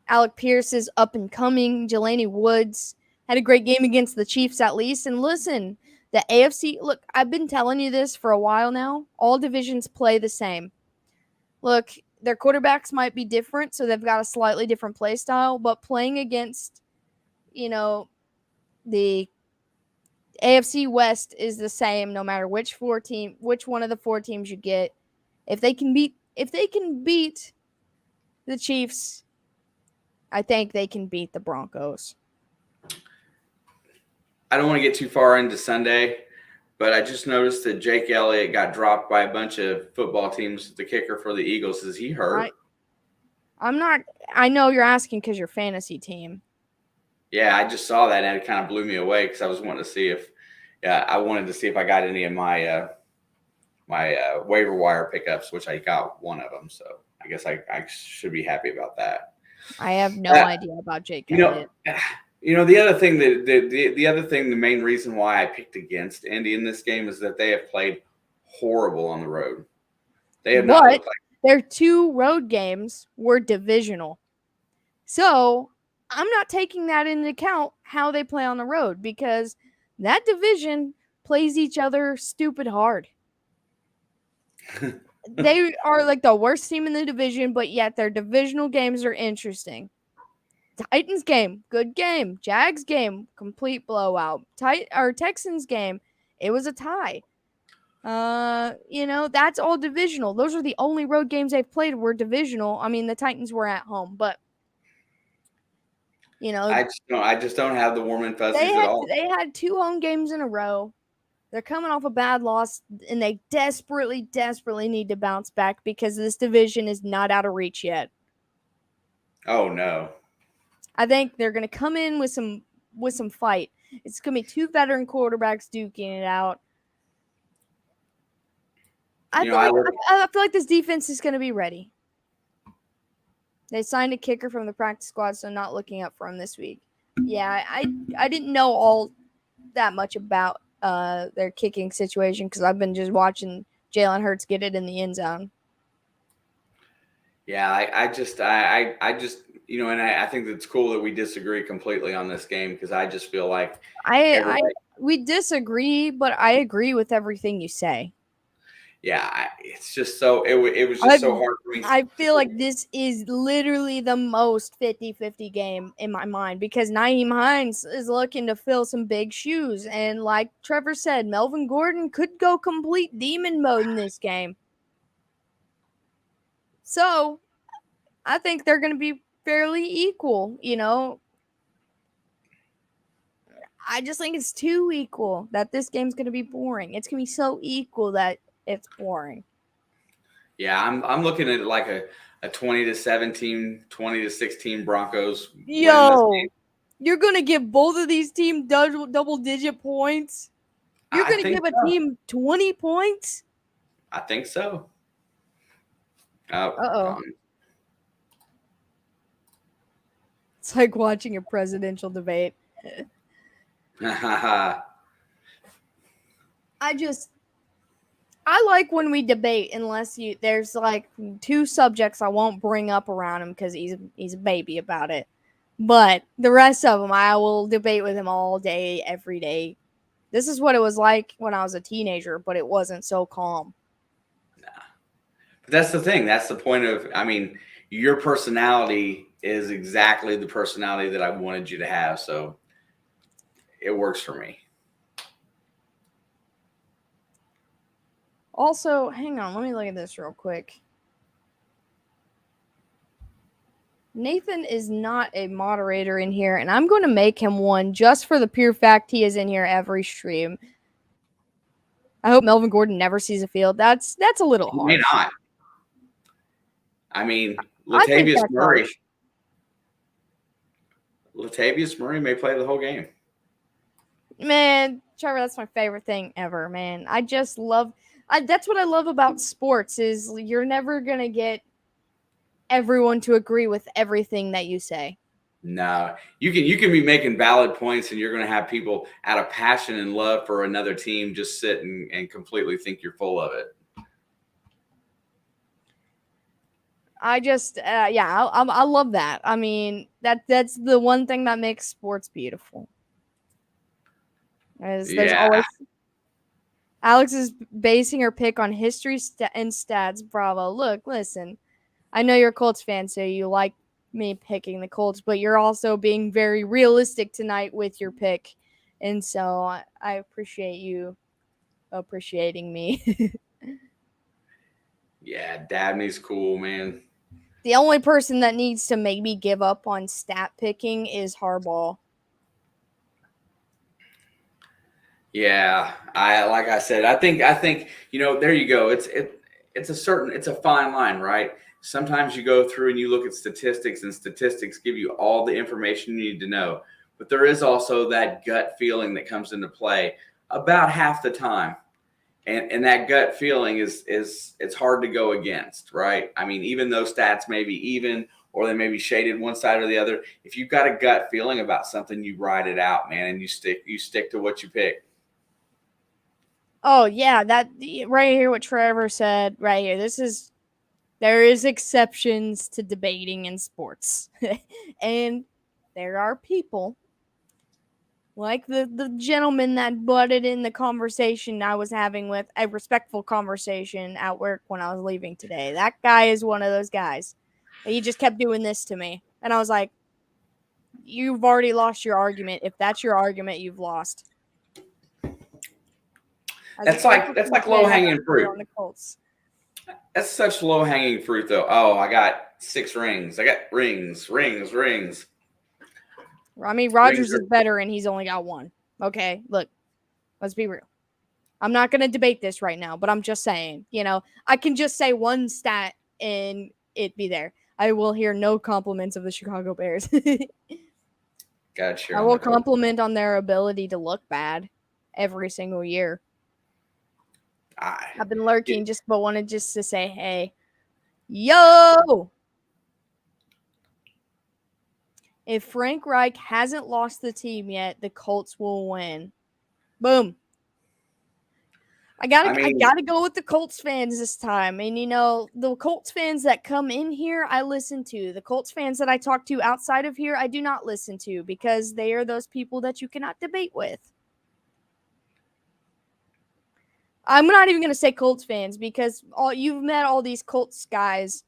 Speaker 1: Alec Pierce is up and coming. Jelani Woods had a great game against the Chiefs at least. And listen, the AFC, look, I've been telling you this for a while now. All divisions play the same. Look, their quarterbacks might be different, so they've got a slightly different play style, but playing against, the AFC West is the same no matter which one of the 4 teams you get. If they can beat the Chiefs, I think they can beat the Broncos.
Speaker 2: I don't want to get too far into Sunday, but I just noticed that Jake Elliott got dropped by a bunch of football teams, the kicker for the Eagles. Is he hurt?
Speaker 1: I know you're asking because your fantasy team.
Speaker 2: Yeah, I just saw that and it kind of blew me away because I was wanting to see if I got any of my waiver wire pickups, which I got one of them. So I guess I should be happy about that.
Speaker 1: I have no idea about Jake Elliott.
Speaker 2: The other thing the main reason why I picked against Indy in this game is that they have played horrible on the road. They have not looked like
Speaker 1: their 2 road games were divisional. So I'm not taking that into account how they play on the road because that division plays each other stupid hard. They are the worst team in the division, but yet their divisional games are interesting. Titans game, good game. Jags game, complete blowout. Texans game, it was a tie. That's all divisional. Those are the only road games they've played were divisional. I mean, the Titans were at home, but
Speaker 2: I just don't have the warm and fuzzies at all.
Speaker 1: They had 2 home games in a row. They're coming off a bad loss, and they desperately, desperately need to bounce back because this division is not out of reach yet.
Speaker 2: Oh no!
Speaker 1: I think they're going to come in with some fight. It's going to be 2 veteran quarterbacks duking it out. I feel like this defense is going to be ready. They signed a kicker from the practice squad, so not looking up for him this week. Yeah, I didn't know all that much about their kicking situation because I've been just watching Jalen Hurts get it in the end zone.
Speaker 2: Yeah, I just and I think it's cool that we disagree completely on this game because I just feel like
Speaker 1: we disagree, but I agree with everything you say.
Speaker 2: Yeah, it's just so it was just so hard for me.
Speaker 1: I feel like this is literally the most 50-50 game in my mind because Nyheim Hines is looking to fill some big shoes. And like Trevor said, Melvin Gordon could go complete demon mode in this game. So I think they're going to be fairly equal, I just think it's too equal that this game's going to be boring. It's going to be so equal that it's boring.
Speaker 2: Yeah, I'm looking at like a 20-17, 20-16 Broncos.
Speaker 1: Yo, you're gonna give both of these teams double-digit points? You're gonna give a team 20 points?
Speaker 2: I think so.
Speaker 1: Uh-oh. It's like watching a presidential debate. I like when we debate, unless there's like two subjects I won't bring up around him because he's a baby about it. But the rest of them, I will debate with him all day, every day. This is what it was like when I was a teenager, but it wasn't so calm.
Speaker 2: Nah. But that's the thing. That's the point of, I mean, your personality is exactly the personality that I wanted you to have. So it works for me.
Speaker 1: Also, hang on, let me look at this real quick. Nathan is not a moderator in here, and I'm going to make him one just for the pure fact he is in here every stream. I hope Melvin Gordon never sees a field. That's a little harsh.
Speaker 2: He may not. I mean, Latavius Murray may play the whole game.
Speaker 1: Man, Trevor, that's my favorite thing ever, man. I just love that's what I love about sports is you're never going to get everyone to agree with everything that you say.
Speaker 2: No, you can be making valid points, and you're going to have people out of passion and love for another team just sit and completely think you're full of it.
Speaker 1: I just, I love that. I mean, that's the one thing that makes sports beautiful. There's always Alex is basing her pick on history and stats. Bravo. Look, listen, I know you're a Colts fan, so you like me picking the Colts, but you're also being very realistic tonight with your pick. And so I appreciate you appreciating me.
Speaker 2: Yeah, Dabney's cool, man.
Speaker 1: The only person that needs to maybe give up on stat picking is Harbaugh.
Speaker 2: Yeah, like I said, I think there you go. It's a fine line, right? Sometimes you go through and you look at statistics, and statistics give you all the information you need to know. But there is also that gut feeling that comes into play about half the time. And that gut feeling is it's hard to go against, right? I mean, even though stats may be even or they may be shaded one side or the other, if you've got a gut feeling about something, you ride it out, man, and you stick to what you pick.
Speaker 1: Oh yeah, that right here, what Trevor said right here. There is exceptions to debating in sports, and there are people like the gentleman that butted in the conversation I was having with a respectful conversation at work when I was leaving today. That guy is one of those guys. He just kept doing this to me, and I was like, "You've already lost your argument. If that's your argument, you've lost."
Speaker 2: That's like low hanging fruit.
Speaker 1: On the Colts.
Speaker 2: That's such low hanging fruit, though. Oh, I got 6 rings. I got rings.
Speaker 1: I mean, Rodgers is better, and he's only got 1. Okay, look, let's be real. I'm not going to debate this right now, but I'm just saying, I can just say one stat and it be there. I will hear no compliments of the Chicago Bears.
Speaker 2: Gotcha.
Speaker 1: I will compliment on their ability to look bad every single year. I've been lurking but wanted just to say, hey, yo! If Frank Reich hasn't lost the team yet, the Colts will win. Boom. I gotta go with the Colts fans this time. And the Colts fans that come in here, I listen to. The Colts fans that I talk to outside of here, I do not listen to because they are those people that you cannot debate with. I'm not even gonna say Colts fans because you've met all these Colts guys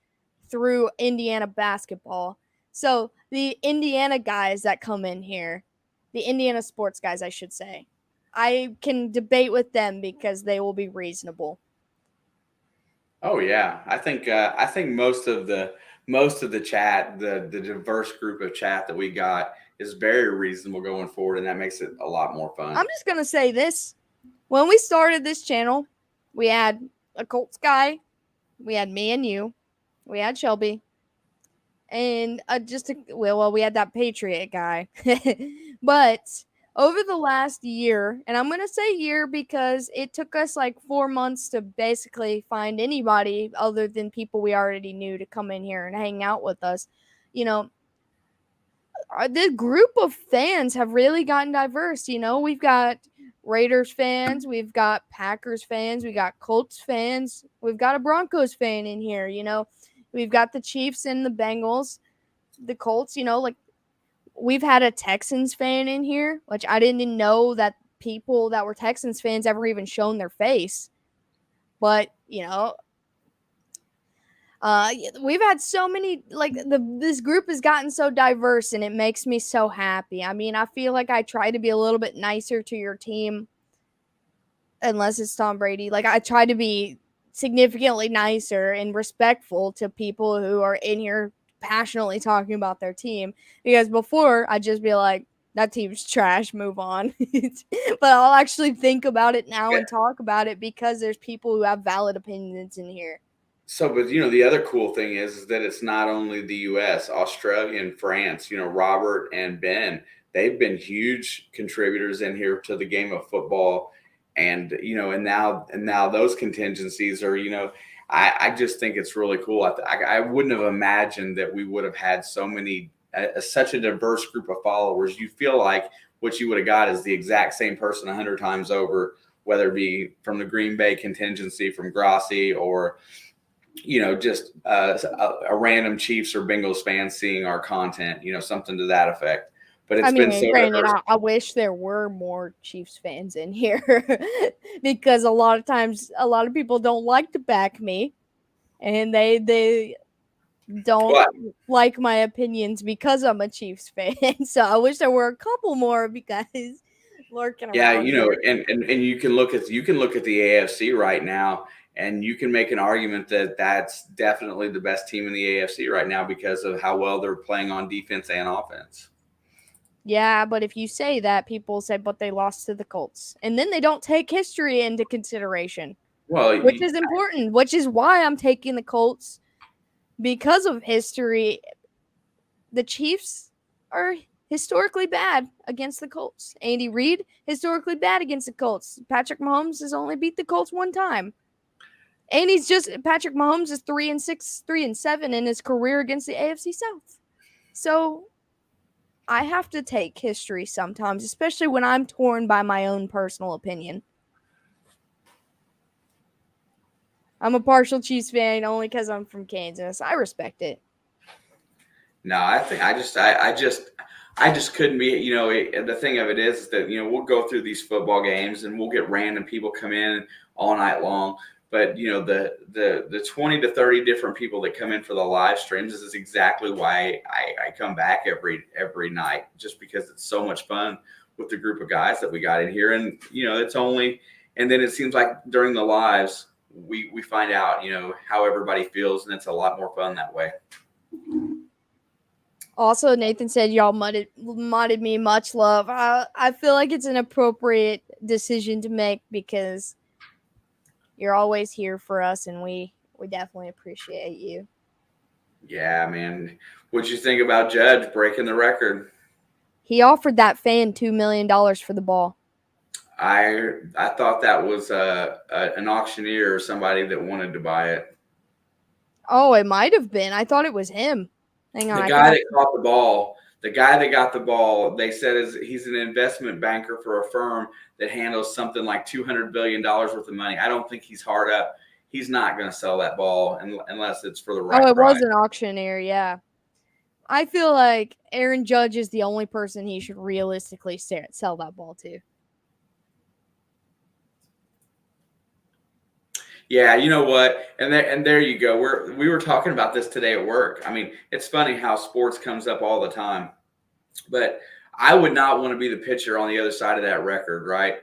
Speaker 1: through Indiana basketball. So the Indiana guys that come in here, the Indiana sports guys, I should say, I can debate with them because they will be reasonable.
Speaker 2: Oh yeah, I think most of the chat, the diverse group of chat that we got is very reasonable going forward, and that makes it a lot more fun.
Speaker 1: I'm just gonna say this: when we started this channel, we had a Colts guy, we had me and you, we had Shelby, and we had that Patriot guy, but over the last year, and I'm going to say year because it took us like 4 months to basically find anybody other than people we already knew to come in here and hang out with us. You know, the group of fans have really gotten diverse. You know, we've got Raiders fans, we've got Packers fans, we got Colts fans, we've got a Broncos fan in here. You know, we've got the Chiefs and the Bengals, the Colts. You know, like we've had a Texans fan in here, which I didn't know that people that were Texans fans ever even shown their face. But you know, we've had so many, like this group has gotten so diverse and it makes me so happy. I mean, I feel like I try to be a little bit nicer to your team unless it's Tom Brady. Like I try to be significantly nicer and respectful to people who are in here passionately talking about their team, because before I'd just be like, that team's trash, move on. But I'll actually think about it now
Speaker 2: Yeah.
Speaker 1: and talk about it because there's people who have valid opinions in here.
Speaker 2: So, but the other cool thing is that it's not only the U.S., Australia, and France. Robert and Ben, they've been huge contributors in here to the game of football, and now those contingencies are. I just think it's really cool. I wouldn't have imagined that we would have had so many, such a diverse group of followers. You feel like what you would have got is the exact same person 100 times over, whether it be from the Green Bay contingency, from Grossi, or just a random Chiefs or Bengals fan seeing our content, something to that effect. But it's been so
Speaker 1: Granted,
Speaker 2: diverse.
Speaker 1: I wish there were more Chiefs fans in here because a lot of times, a lot of people don't like to back me, and they don't
Speaker 2: Well,
Speaker 1: like my opinions because I'm a Chiefs fan. So I wish there were a couple more because lurking
Speaker 2: yeah,
Speaker 1: around here.
Speaker 2: and you can look at the AFC right now, and you can make an argument that that's definitely the best team in the AFC right now because of how well they're playing on defense and offense.
Speaker 1: Yeah, but if you say that, people say, but they lost to the Colts. And then they don't take history into consideration,
Speaker 2: Well,
Speaker 1: which is important, which is why I'm taking the Colts because of history. The Chiefs are historically bad against the Colts. Andy Reid, historically bad against the Colts. Patrick Mahomes has only beat the Colts one time. And Patrick Mahomes is 3-6, 3-7 in his career against the AFC South. So I have to take history sometimes, especially when I'm torn by my own personal opinion. I'm a partial Chiefs fan only because I'm from Kansas. I respect it.
Speaker 2: no, I just couldn't be. The thing of it is that we'll go through these football games and we'll get random people come in all night long. But the 20 to 30 different people that come in for the live streams, this is exactly why I come back every night, just because it's so much fun with the group of guys that we got in here. And and then it seems like during the lives we find out how everybody feels, and it's a lot more fun that way.
Speaker 1: Also, Nathan said y'all modded me, much love. I feel like it's an appropriate decision to make because you're always here for us, and we definitely appreciate you.
Speaker 2: Yeah, man. What'd you think about Judge breaking the record?
Speaker 1: He offered that fan $2 million for the ball.
Speaker 2: I thought that was an auctioneer or somebody that wanted to buy it.
Speaker 1: Oh, it might have been. I thought it was him. Hang on,
Speaker 2: The
Speaker 1: I
Speaker 2: guy
Speaker 1: can.
Speaker 2: that caught the ball, the guy that got the ball, they said he's an investment banker for a firm that handles something like $200 billion worth of money. I don't think he's hard up. He's not going to sell that ball unless it's for the right
Speaker 1: Oh, it
Speaker 2: price.
Speaker 1: was an auctioneer. Yeah. I feel like Aaron Judge is the only person he should realistically sell that ball to.
Speaker 2: Yeah, you know what? And there you go. We were talking about this today at work. I mean, it's funny how sports comes up all the time. But I would not want to be the pitcher on the other side of that record, right?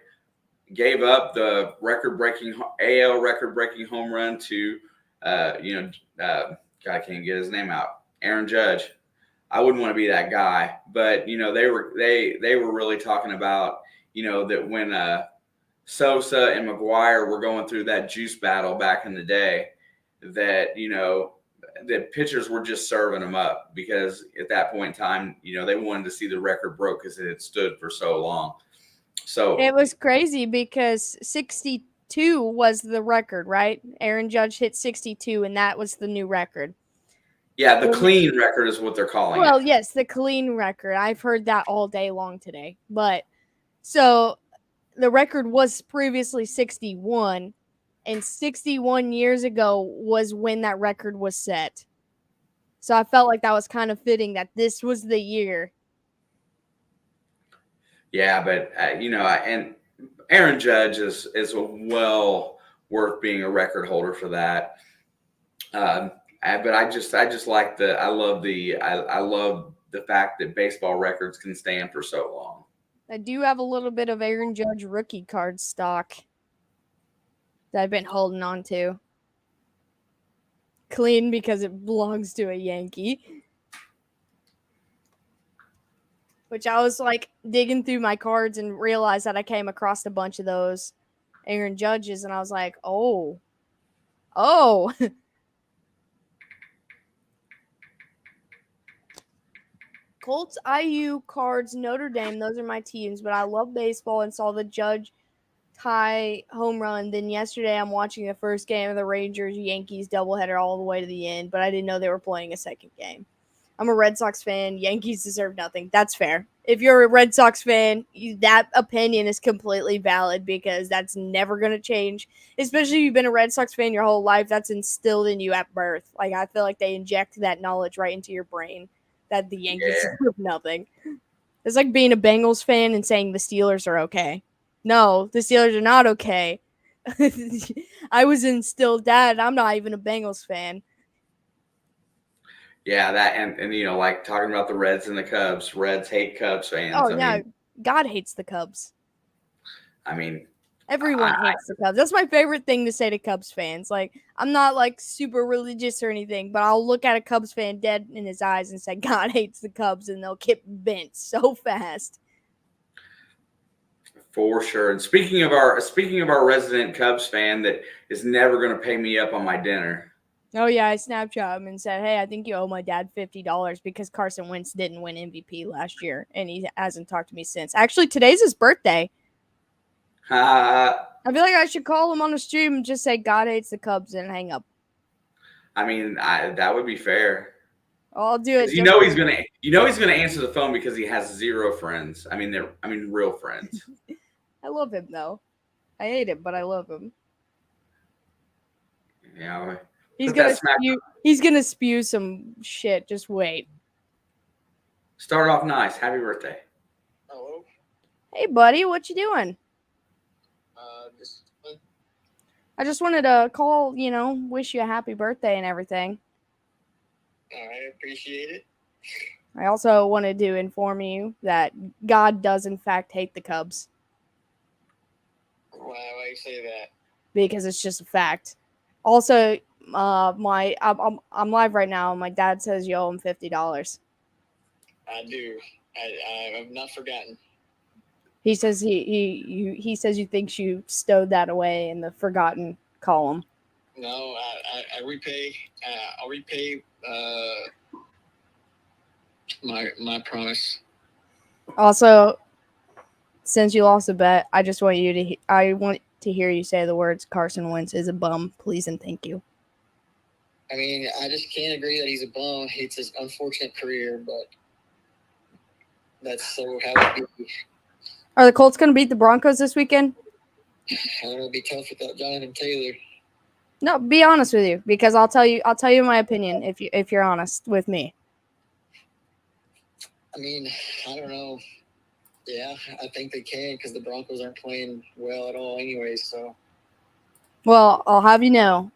Speaker 2: Gave up the AL record-breaking home run to, God, I can't get his name out, Aaron Judge. I wouldn't want to be that guy. But they were really talking about that when Sosa and McGuire were going through that juice battle back in the day, that the pitchers were just serving them up because at that point in time, they wanted to see the record broke because it had stood for so long. So
Speaker 1: it was crazy because 62 was the record, right? Aaron Judge hit 62, and that was the new record.
Speaker 2: Yeah, the clean record is what they're calling it.
Speaker 1: Well, yes, the clean record. I've heard that all day long today. But so the record was previously 61, and 61 years ago was when that record was set. So I felt like that was kind of fitting that this was the year.
Speaker 2: Yeah, but and Aaron Judge is well worth being a record holder for that. But I just like I love the fact that baseball records can stand for so long.
Speaker 1: I do have a little bit of Aaron Judge rookie card stock that I've been holding on to. Clean because it belongs to a Yankee. Which I was like digging through my cards and realized that I came across a bunch of those Aaron Judges, and I was like, oh. Colts, IU, Cards, Notre Dame, those are my teams, but I love baseball and saw the Judge tie home run. Then yesterday I'm watching the first game of the Rangers-Yankees doubleheader all the way to the end, but I didn't know they were playing a second game. I'm a Red Sox fan. Yankees deserve nothing. That's fair. If you're a Red Sox fan, that opinion is completely valid because that's never going to change. Especially if you've been a Red Sox fan your whole life, that's instilled in you at birth. Like, I feel like they inject that knowledge right into your brain that the Yankees deserve nothing. It's like being a Bengals fan and saying the Steelers are okay. No, the Steelers are not okay. I was instilled that. I'm not even a Bengals fan.
Speaker 2: Yeah, that and like talking about the Reds and the Cubs. Reds hate Cubs fans.
Speaker 1: Oh, yeah. God hates the Cubs.
Speaker 2: I mean,
Speaker 1: everyone hates the Cubs. That's my favorite thing to say to Cubs fans. Like, I'm not like super religious or anything, but I'll look at a Cubs fan dead in his eyes and say God hates the Cubs, and they'll get bent so fast.
Speaker 2: For sure. And speaking of our resident Cubs fan that is never going to pay me up on my dinner.
Speaker 1: Oh yeah, I Snapchat him and said, "Hey, I think you owe my dad $50 because Carson Wentz didn't win MVP last year, and he hasn't talked to me since. Actually, today's his birthday. I feel like I should call him on the stream and just say God hates the Cubs and hang up.
Speaker 2: I mean, that would be fair.
Speaker 1: I'll do it.
Speaker 2: He's gonna answer the phone because he has zero friends. I mean, real friends.
Speaker 1: I love him though. I hate him, but I love him.
Speaker 2: Yeah.
Speaker 1: He's gonna spew some shit. Just wait.
Speaker 2: Start off nice. Happy birthday.
Speaker 3: Hello.
Speaker 1: Hey, buddy. What you doing? I just wanted to call, wish you a happy birthday and everything.
Speaker 3: I appreciate it.
Speaker 1: I also wanted to inform you that God does in fact hate the Cubs.
Speaker 3: Why do you say that?
Speaker 1: Because it's just a fact. Also, I'm live right now. My dad says you owe him $50.
Speaker 3: I do. I've not forgotten.
Speaker 1: He says he says you think you stowed that away in the forgotten column.
Speaker 3: No, I repay. I'll repay my promise.
Speaker 1: Also, since you lost a bet, I want to hear you say the words Carson Wentz is a bum, please and thank you.
Speaker 3: I mean, I just can't agree that he's a bum. It's his unfortunate career, but that's so how it be.
Speaker 1: Are the Colts going to beat the Broncos this weekend?
Speaker 3: It'll be tough without Jonathan Taylor.
Speaker 1: No, be honest with you, because I'll tell you my opinion if you're honest with me.
Speaker 3: I mean, I don't know. Yeah, I think they can because the Broncos aren't playing well at all anyway. So,
Speaker 1: well, I'll have you know,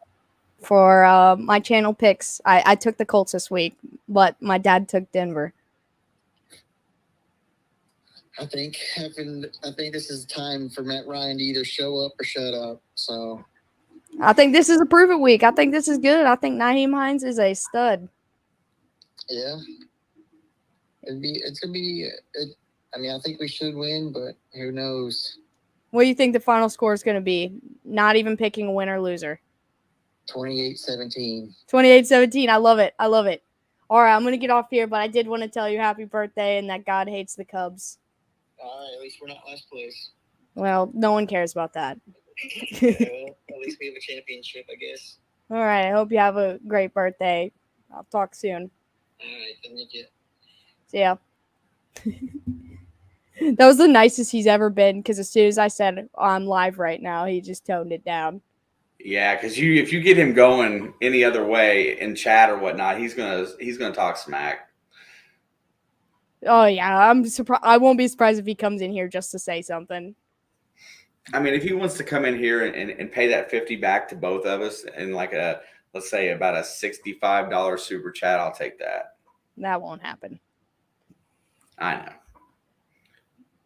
Speaker 1: for my channel picks, I took the Colts this week, but my dad took Denver.
Speaker 3: I think this is time for Matt Ryan to either show up or shut up. So,
Speaker 1: I think this is a prove it week. I think this is good. I think Nyheim Hines is a stud.
Speaker 3: Yeah, it's gonna be. I mean, I think we should win, but who knows?
Speaker 1: What do you think the final score is going to be? Not even picking a winner or loser.
Speaker 3: 28-17.
Speaker 1: 28-17. I love it. I love it. All right, I'm going to get off here, but I did want to tell you happy birthday and that God hates the Cubs.
Speaker 3: All right, at least we're not last place.
Speaker 1: Well, no one cares about that.
Speaker 3: Yeah, well, at least we have a championship, I guess.
Speaker 1: All right, I hope you have a great birthday. I'll talk soon.
Speaker 3: All right, thank you.
Speaker 1: See ya. That was the nicest he's ever been because as soon as I said I'm live right now, he just toned it down.
Speaker 2: Yeah, because if you get him going any other way in chat or whatnot, he's gonna talk smack.
Speaker 1: Oh yeah, I'm surprised. I won't be surprised if he comes in here just to say something.
Speaker 2: I mean, if he wants to come in here and pay that 50 back to both of us in like let's say about a $65 super chat, I'll take that.
Speaker 1: That won't happen.
Speaker 2: I know.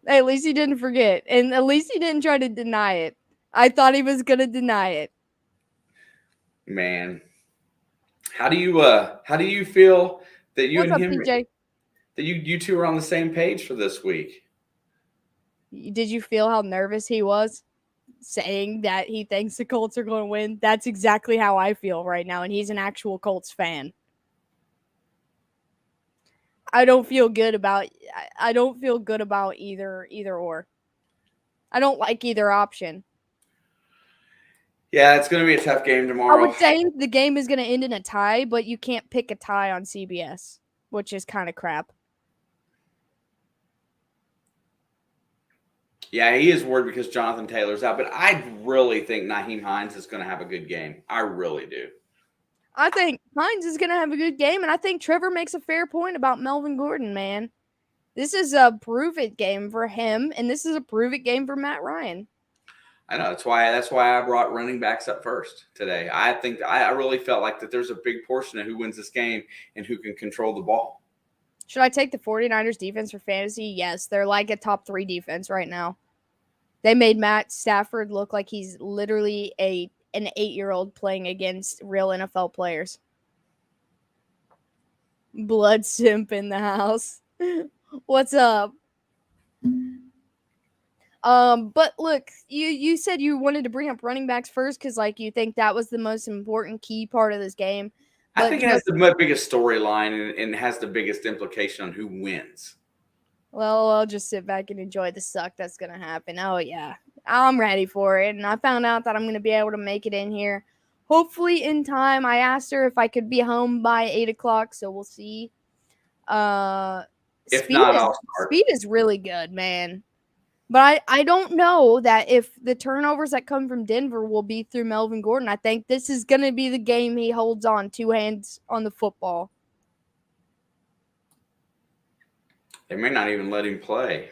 Speaker 1: Hey, at least he didn't forget, and at least he didn't try to deny it. I thought he was gonna deny it.
Speaker 2: Man, how do you feel that you
Speaker 1: What's
Speaker 2: and
Speaker 1: up,
Speaker 2: him
Speaker 1: PJ?
Speaker 2: that you two are on the same page for this week?
Speaker 1: Did you feel how nervous he was saying that he thinks the Colts are going to win? That's exactly how I feel right now, and he's an actual Colts fan. I don't feel good about either or. I don't like either option.
Speaker 2: Yeah, it's going to be a tough game tomorrow.
Speaker 1: I would say the game is going to end in a tie, but you can't pick a tie on CBS, which is kind of crap.
Speaker 2: Yeah, he is worried because Jonathan Taylor's out, but I really think Nyheim Hines is going to have a good game. I really do.
Speaker 1: I think Hines is going to have a good game, and I think Trevor makes a fair point about Melvin Gordon, man. This is a prove-it game for him, and this is a prove-it game for Matt Ryan.
Speaker 2: I know. That's why I brought running backs up first today. I think I really felt like that there's a big portion of who wins this game and who can control the ball.
Speaker 1: Should I take the 49ers defense for fantasy? Yes, they're like a top 3 defense right now. They made Matt Stafford look like he's literally an 8-year-old playing against real NFL players. Blood simp in the house. What's up? But look, you said you wanted to bring up running backs first because like you think that was the most important key part of this game.
Speaker 2: I think it has the biggest storyline and has the biggest implication on who wins.
Speaker 1: Well, I'll just sit back and enjoy the suck that's going to happen. Oh, yeah. I'm ready for it. And I found out that I'm going to be able to make it in here. Hopefully in time. I asked her if I could be home by 8 o'clock, so we'll see.
Speaker 2: If not, I'll start.
Speaker 1: Speed is really good, man. But I don't know that if the turnovers that come from Denver will be through Melvin Gordon. I think this is going to be the game he holds on 2 hands on the football.
Speaker 2: They may not even let him play.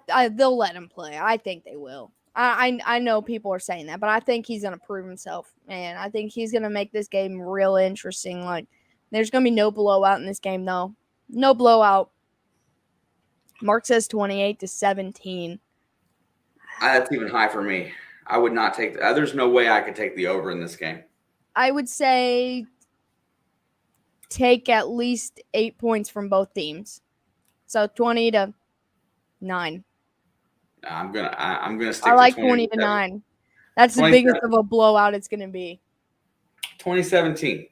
Speaker 1: They'll let him play. I think they will. I know people are saying that, but I think he's gonna prove himself, and I think he's gonna make this game real interesting. Like, there's gonna be no blowout in this game, though. No blowout. Mark says 28-17.
Speaker 2: That's even high for me. I would not take. There's no way I could take the over in this game.
Speaker 1: I would say take at least 8 points from both teams. So 20-9.
Speaker 2: I'm gonna stick.
Speaker 1: I like
Speaker 2: to
Speaker 1: 20-9. That's the biggest of a blowout it's gonna be.
Speaker 2: 2017.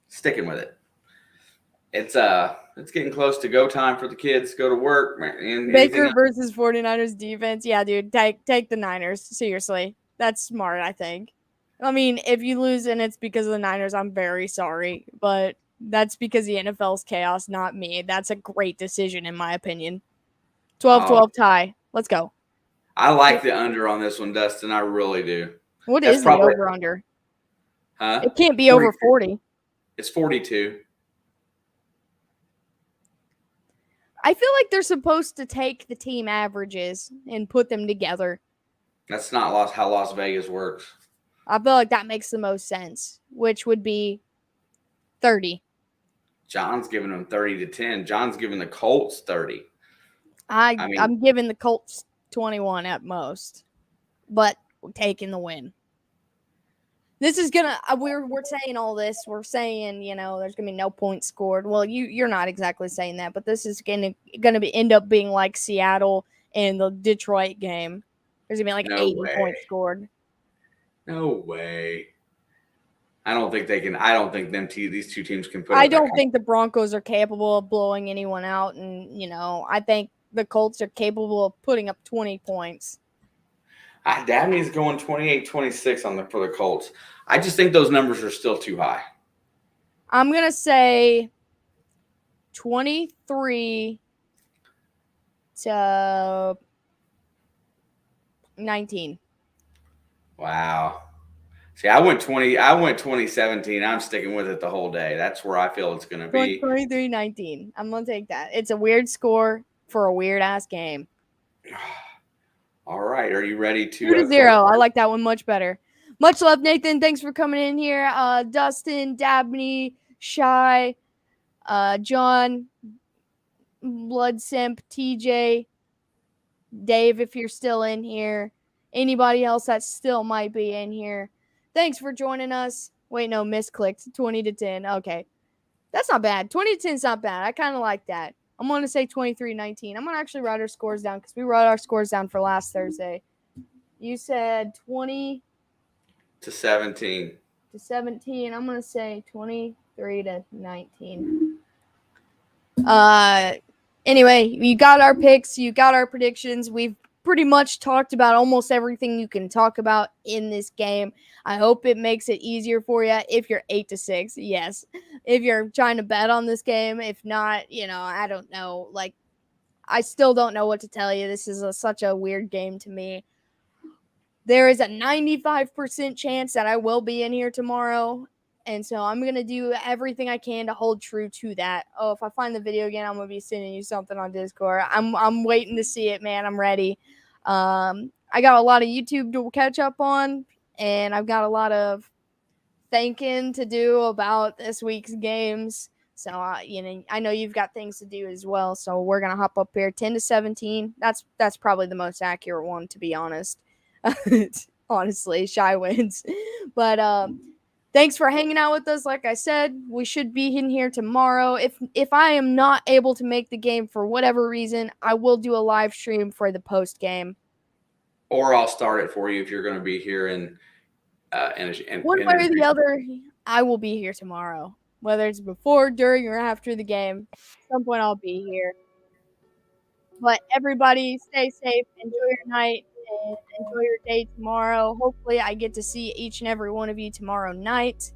Speaker 2: Sticking with it. It's getting close to go time for the kids to go to work. And
Speaker 1: Baker versus 49ers defense. Yeah, dude, take the Niners. Seriously. That's smart, I think. I mean, if you lose and it's because of the Niners, I'm very sorry. But that's because the NFL's chaos, not me. That's a great decision, in my opinion. 12-12 tie. Let's go.
Speaker 2: I like the under on this one, Dustin. I really do.
Speaker 1: What is the over-under?
Speaker 2: Huh?
Speaker 1: It can't be over 40.
Speaker 2: It's 42.
Speaker 1: I feel like they're supposed to take the team averages and put them together.
Speaker 2: That's not how Las Vegas works.
Speaker 1: I feel like that makes the most sense, which would be 30.
Speaker 2: John's giving them 30-10. John's giving the Colts 30.
Speaker 1: I'm giving the Colts 21 at most, but we're taking the win. This is gonna. We're saying all this. We're saying there's gonna be no points scored. Well, you're not exactly saying that, but this is gonna end up being like Seattle and the Detroit game. There's gonna be like 80 points scored.
Speaker 2: No way. I don't think they can. I don't think these two teams can put.
Speaker 1: I
Speaker 2: up that
Speaker 1: don't
Speaker 2: kind
Speaker 1: think the Broncos are capable of blowing anyone out, and I think the Colts are capable of putting up 20 points.
Speaker 2: Dabney's going 28-26 for the Colts. I just think those numbers are still too high.
Speaker 1: I'm gonna say 23-19.
Speaker 2: Wow. See, I went 2017. I'm sticking with it the whole day. That's where I feel it's going to be.
Speaker 1: 23-19. I'm gonna take that. It's a weird score for a weird ass game.
Speaker 2: All right. Are you ready to
Speaker 1: 2-0? I like that one much better. Much love, Nathan. Thanks for coming in here. Dustin, Dabney, Shy, John, Bloodsimp, TJ, Dave, if you're still in here. Anybody else that still might be in here. Thanks for joining us. Wait, no, misclicked. 20-10. Okay. That's not bad. 20-10 is not bad. I kind of like that. I'm going to say 23-19. I'm going to actually write our scores down because we wrote our scores down for last Thursday. You said 20
Speaker 2: to 17.
Speaker 1: To 17. I'm going to say 23-19. Anyway, you got our picks. You got our predictions. We've pretty much talked about almost everything you can talk about in this game. I hope it makes it easier for you if you're 8-6. Yes. If you're trying to bet on this game. If not, I don't know. Like, I still don't know what to tell you. This is such a weird game to me. There is a 95% chance that I will be in here tomorrow. And so I'm going to do everything I can to hold true to that. Oh, if I find the video again, I'm going to be sending you something on Discord. I'm waiting to see it, man. I'm ready. I got a lot of YouTube to catch up on, and I've got a lot of thinking to do about this week's games. So, I know you've got things to do as well. So we're going to hop up here 10-17. That's probably the most accurate one, to be honest. Honestly, Shy wins. But, thanks for hanging out with us. Like I said, we should be in here tomorrow. If I am not able to make the game for whatever reason, I will do a live stream for the post game.
Speaker 2: Or I'll start it for you if you're going to be here. And
Speaker 1: one way or the other, I will be here tomorrow. Whether it's before, during, or after the game, at some point I'll be here. But everybody, stay safe. Enjoy your night. And enjoy your day tomorrow. Hopefully I get to see each and every one of you tomorrow night.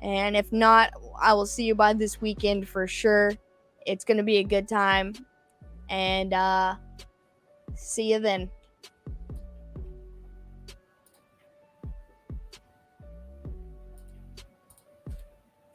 Speaker 1: And if not, I will see you by this weekend for sure. It's going to be a good time. And see you then.